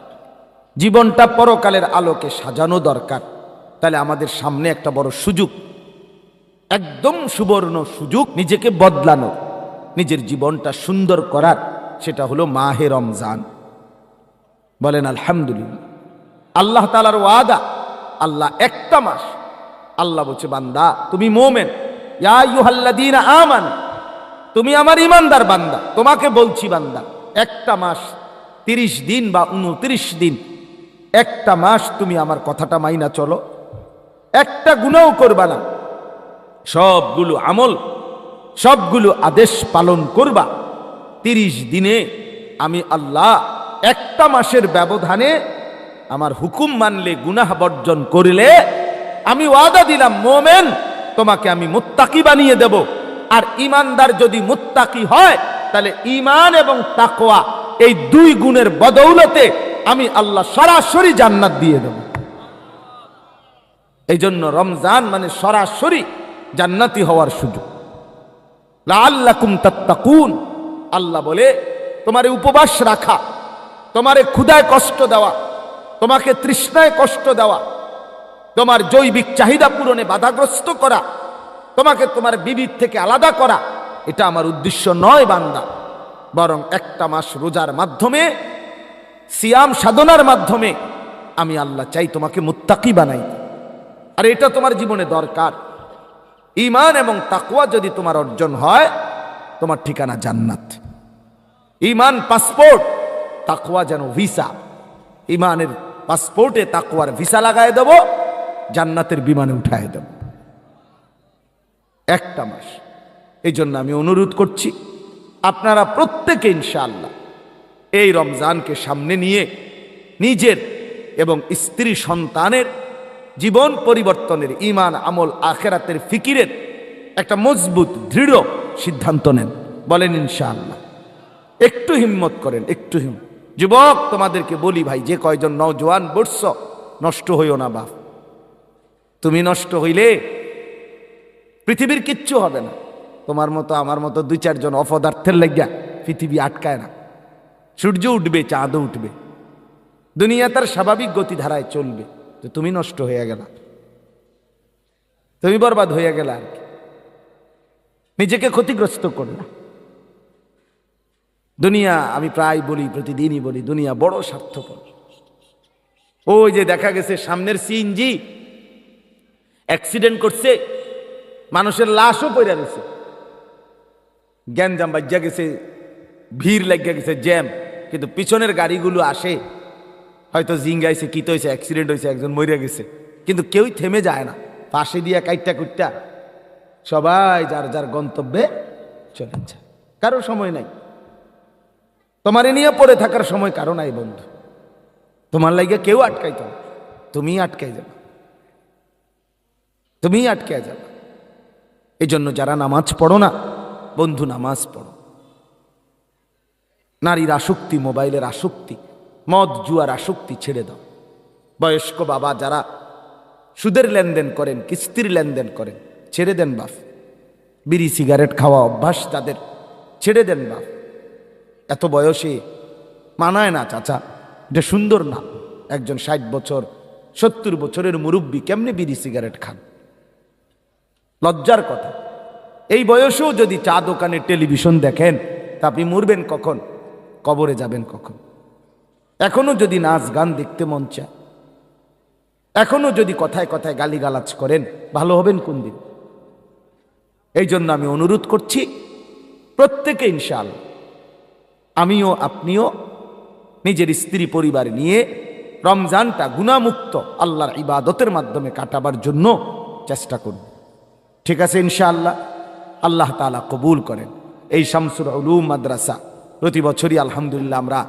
জীবনটা পরকালের আলোকে সাজানো দরকার। তাহলে আমাদের সামনে একটা বড় সুযোগ, একদম সুবর্ণ সুযোগ নিজেকে বদলানো, নিজের জীবনটা সুন্দর করার, সেটা হলো মাহে রমজান। বলেন আলহামদুলিল্লাহ। আল্লাহ তাআলার ওয়াদা, আল্লাহ একটা মাস, আল্লাহ বলছে বান্দা তুমি মোমেন, ইয়া আইয়ুহাল্লাযীনা আমানু, তুমি আমার ইমানদার বান্দা, তোমাকে বলছি বান্দা, একটা মাস 30 দিন বা 29 দিন, একটা মাস তুমি আমার কথাটা মাইনা চলো, একটা গুনাহ করবা না, সবগুলো আমল, সবগুলো আদেশ পালন করবা। 30 দিনে আমি আল্লাহ একটা মাসের ব্যবধানে আমার হুকুম মানলে, গুনাহ বর্জন করলে, আমি ওয়াদা দিলাম মোমেন তোমাকে আমি মুত্তাকি বানিয়ে দেব। আর ইমানদার যদি মুত্তাকি হয়, তাহলে ঈমান এবং তাকওয়া এই দুই গুণের বদৌলতে আমি আল্লাহ সরাসরি জান্নাত দিয়ে দেব। এই জন্য রমজান মানে সরাসরি জান্নাতি হওয়ার সুযোগ। লাআল্লাকুম তাত্তাকুন, আল্লাহ বলে তোমারে উপবাস রাখা, তোমারে ক্ষুধায় কষ্ট দেওয়া, তোমাকে তৃষ্ণায় কষ্ট দেওয়া, তোমার জৈবিক চাহিদা পূরণে বাধাগ্রস্ত করা, তোমাকে তোমার বিবির থেকে আলাদা করা, এটা আমার উদ্দেশ্য নয় বান্দা। বরং একটা মাস রোজার মাধ্যমে, সিয়াম সাধনার মাধ্যমে আমি আল্লাহ চাই তোমাকে মুত্তাকি বানাই। আর এটা তোমার জীবনে দরকার। ঈমান এবং তাকওয়া যদি তোমার অর্জন হয়, তোমার ঠিকানা জান্নাত। ঈমান পাসপোর্ট, তাকওয়া যেন ভিসা। ঈমানের পাসপোর্টে তাকওয়ার ভিসা লাগায় দেব, জান্নাতের বিমানে উঠায় দেব। একটা মাস। এই জন্য আমি অনুরোধ করছি, আপনারা প্রত্যেকে ইনশাআল্লাহ এই রমজানকে সামনে নিয়ে নিজের এবং স্ত্রী সন্তানের জীবন পরিবর্তনের, ঈমান আমল আখেরাতের ফিকিরের একটা মজবুত দৃঢ় সিদ্ধান্ত নেন। বলেন ইনশাআল্লাহ। একটু হিম্মত করেন, একটু যুবক তোমাদেরকে বলি ভাই, যে কয়জন নওজোয়ান বর্ষ, নষ্ট হইও না বাপ। তুমি নষ্ট হইলে পৃথিবীর কিচ্ছু হবে না। তোমার মতো আমার মতো 2-4 জন অপদার্থের লাগিয়া পৃথিবী আটকায় না। সূর্য উঠবে, চাঁদও উঠবে, দুনিয়া তার স্বাভাবিক গতিধারায় চলবে। তো তুমি নষ্ট হয়ে গেলা, তুমি বরবাদ হয়ে গেলা, আর কি নিজেকে ক্ষতিগ্রস্ত করলা। দুনিয়া, আমি প্রায় বলি, প্রতিদিনই বলি, দুনিয়া বড় স্বার্থপর। ওই যে দেখা গেছে সামনের সিএনজি অ্যাক্সিডেন্ট করছে, মানুষের লাশও পড়ে গেছে, গ্যাঞ্জাম বাজ্যা গেছে, ভিড় লাগিয়া গেছে, জ্যাম, কিন্তু পিছনের গাড়িগুলো আসে, হয়তো জিঙ্গাইছে, কি তো হয়েছে, অ্যাক্সিডেন্ট হয়েছে, একজন মরে গেছে, কিন্তু কেউই থেমে যায় না। পাশে দিয়া কাইটটা কুটটা সবাই যার যার গন্তব্যে চলে যায়। কারো সময় নাই, তোমার নিয়ে পড়ে থাকার সময় কারো নাই বন্ধু। তোমার লাগে কেউ আটকাইতো না, তুমি আটকাই যাবে, তুমি আটকে যাবে। এই জন্য যারা নামাজ পড়ো না বন্ধু, নামাজ পড়ো। নারীর আসক্তি, মোবাইলের আসক্তি, মদ জুয়ার আসক্তি ছেড়ে দাও। বয়স্ক বাবা যারা সুদের লেনদেন করেন, কিস্তির লেনদেন করেন, ছেড়ে দেন বাপ। বিড়ি সিগারেট খাওয়া অভ্যাস তাদের, ছেড়ে দেন বাপ। এত বয়সে মানায় না চাচা, এটা সুন্দর না। একজন 60 বছর 70 বছরের মুরব্বী কেমনে বিড়ি সিগারেট খান? লজ্জার কথা। এই বয়সেও যদি চা দোকানে টেলিভিশন দেখেন, তা আপনি মরবেন কখন? কবরে যাবেন কখন? এখনো যদি নাচ গান দেখতে মন চায়, এখনো যদি কথায় কথায় গালিগালাজ করেন, ভালো হবেন কোন দিন? এই জন্য আমি অনুরোধ করছি প্রত্যেকে ইনশাআল্লাহ, আমিও আপনিও নিজের স্ত্রী পরিবার নিয়ে রমজানটা গুনাহমুক্ত আল্লাহর ইবাদতের মাধ্যমে কাটাবার জন্য চেষ্টা করুন। ঠিক আছে ইনশাআল্লাহ? আল্লাহ তাআলা কবুল করেন। এই শামসুল উলুম মাদ্রাসা প্রতি বছরই আলহামদুলিল্লাহ আমরা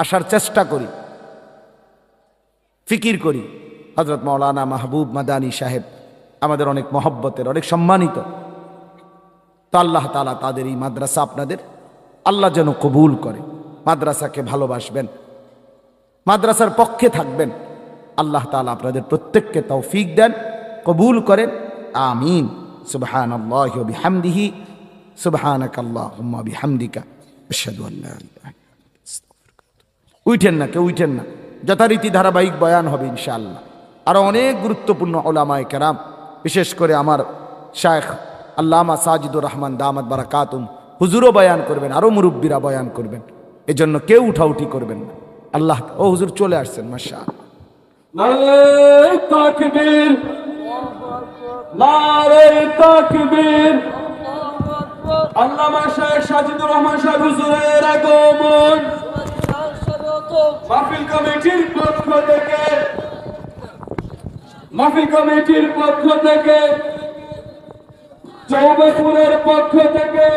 আসার চেষ্টা করি, ফিকির করি। হযরত মাওলানা মাহবুব মাদানী সাহেব আমাদের অনেক মহব্বতের, অনেক সম্মানিত। তো আল্লাহ তাআলা তাদের এই মাদ্রাসা আপনাদের আল্লাহ যেন কবুল করে। মাদ্রাসাকে ভালোবাসবেন, মাদ্রাসার পক্ষে থাকবেন। আল্লাহ তাআলা আপনাদের প্রত্যেককে তৌফিক দেন, কবুল করেন। আমিন। সুবহানাল্লাহি ওয়া বিহামদিহি, সুবহানাকাল্লাহুম্মা বিহামদিকা, আশহাদু আল্লা ইলাহা ইল্লা আনতা আস্তাগফিরুকা। উঠেন না, কেউ উঠেন না, যথারীতি ধারাবাহিক বয়ান হবে ইনশাআল্লাহ। আরো অনেক গুরুত্বপূর্ণ উলামায়ে কেরাম, বিশেষ করে আমার শায়েখ আল্লামা সাজিদুর রহমান দামাত বারাকাতুম হুজুরও বয়ান করবেন, আরো মুরব্বীরা বয়ান করবেন। এজন্য কেউ উঠাউঠি করবেন না। আল্লাহ, ও হুজুর চলে আসছেন, মাশাআল্লাহ। নারে তাকবীর, নারে তাকবীর। আল্লামা শায়েখ সাজিদুর রহমান সাহেব হুজুরের আগমন মাহফিল কমিটির পক্ষ থেকে, মাহফিল কমিটির পক্ষ থেকে, চৌবেপুরের পক্ষ থেকে,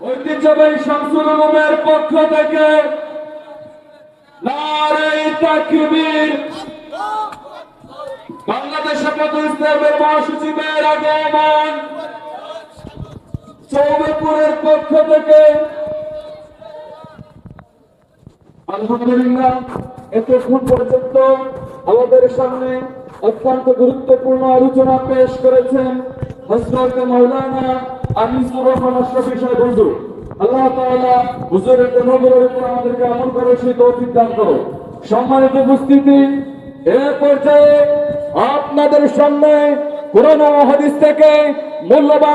ঐতিহ্যবাহী শামসুল উলুমের পক্ষ থেকে নারে তাকবীর। বাংলাদেশ জামাত ইসলামের মহাসচিবের আগমন চৌবেপুরের পক্ষ থেকে। আলহামদুলিল্লাহ, এতক্ষণ পর্যন্ত আমাদের সামনে অত্যন্ত গুরুত্বপূর্ণ আলোচনা পেশ করেছেন হযরত মাওলানা আনিসুর রহমান আশরাফী সাহেব হুজুর। আল্লাহ তাআলা হুজুরের অনুগ্রহের উপর আমাদেরকে আমল করার সেই তৌফিক দান করো। সম্মানিত উপস্থিতি, এ পর্যায়ে আপনাদের সামনে কোরআন ও হাদিস থেকে মূল্যবান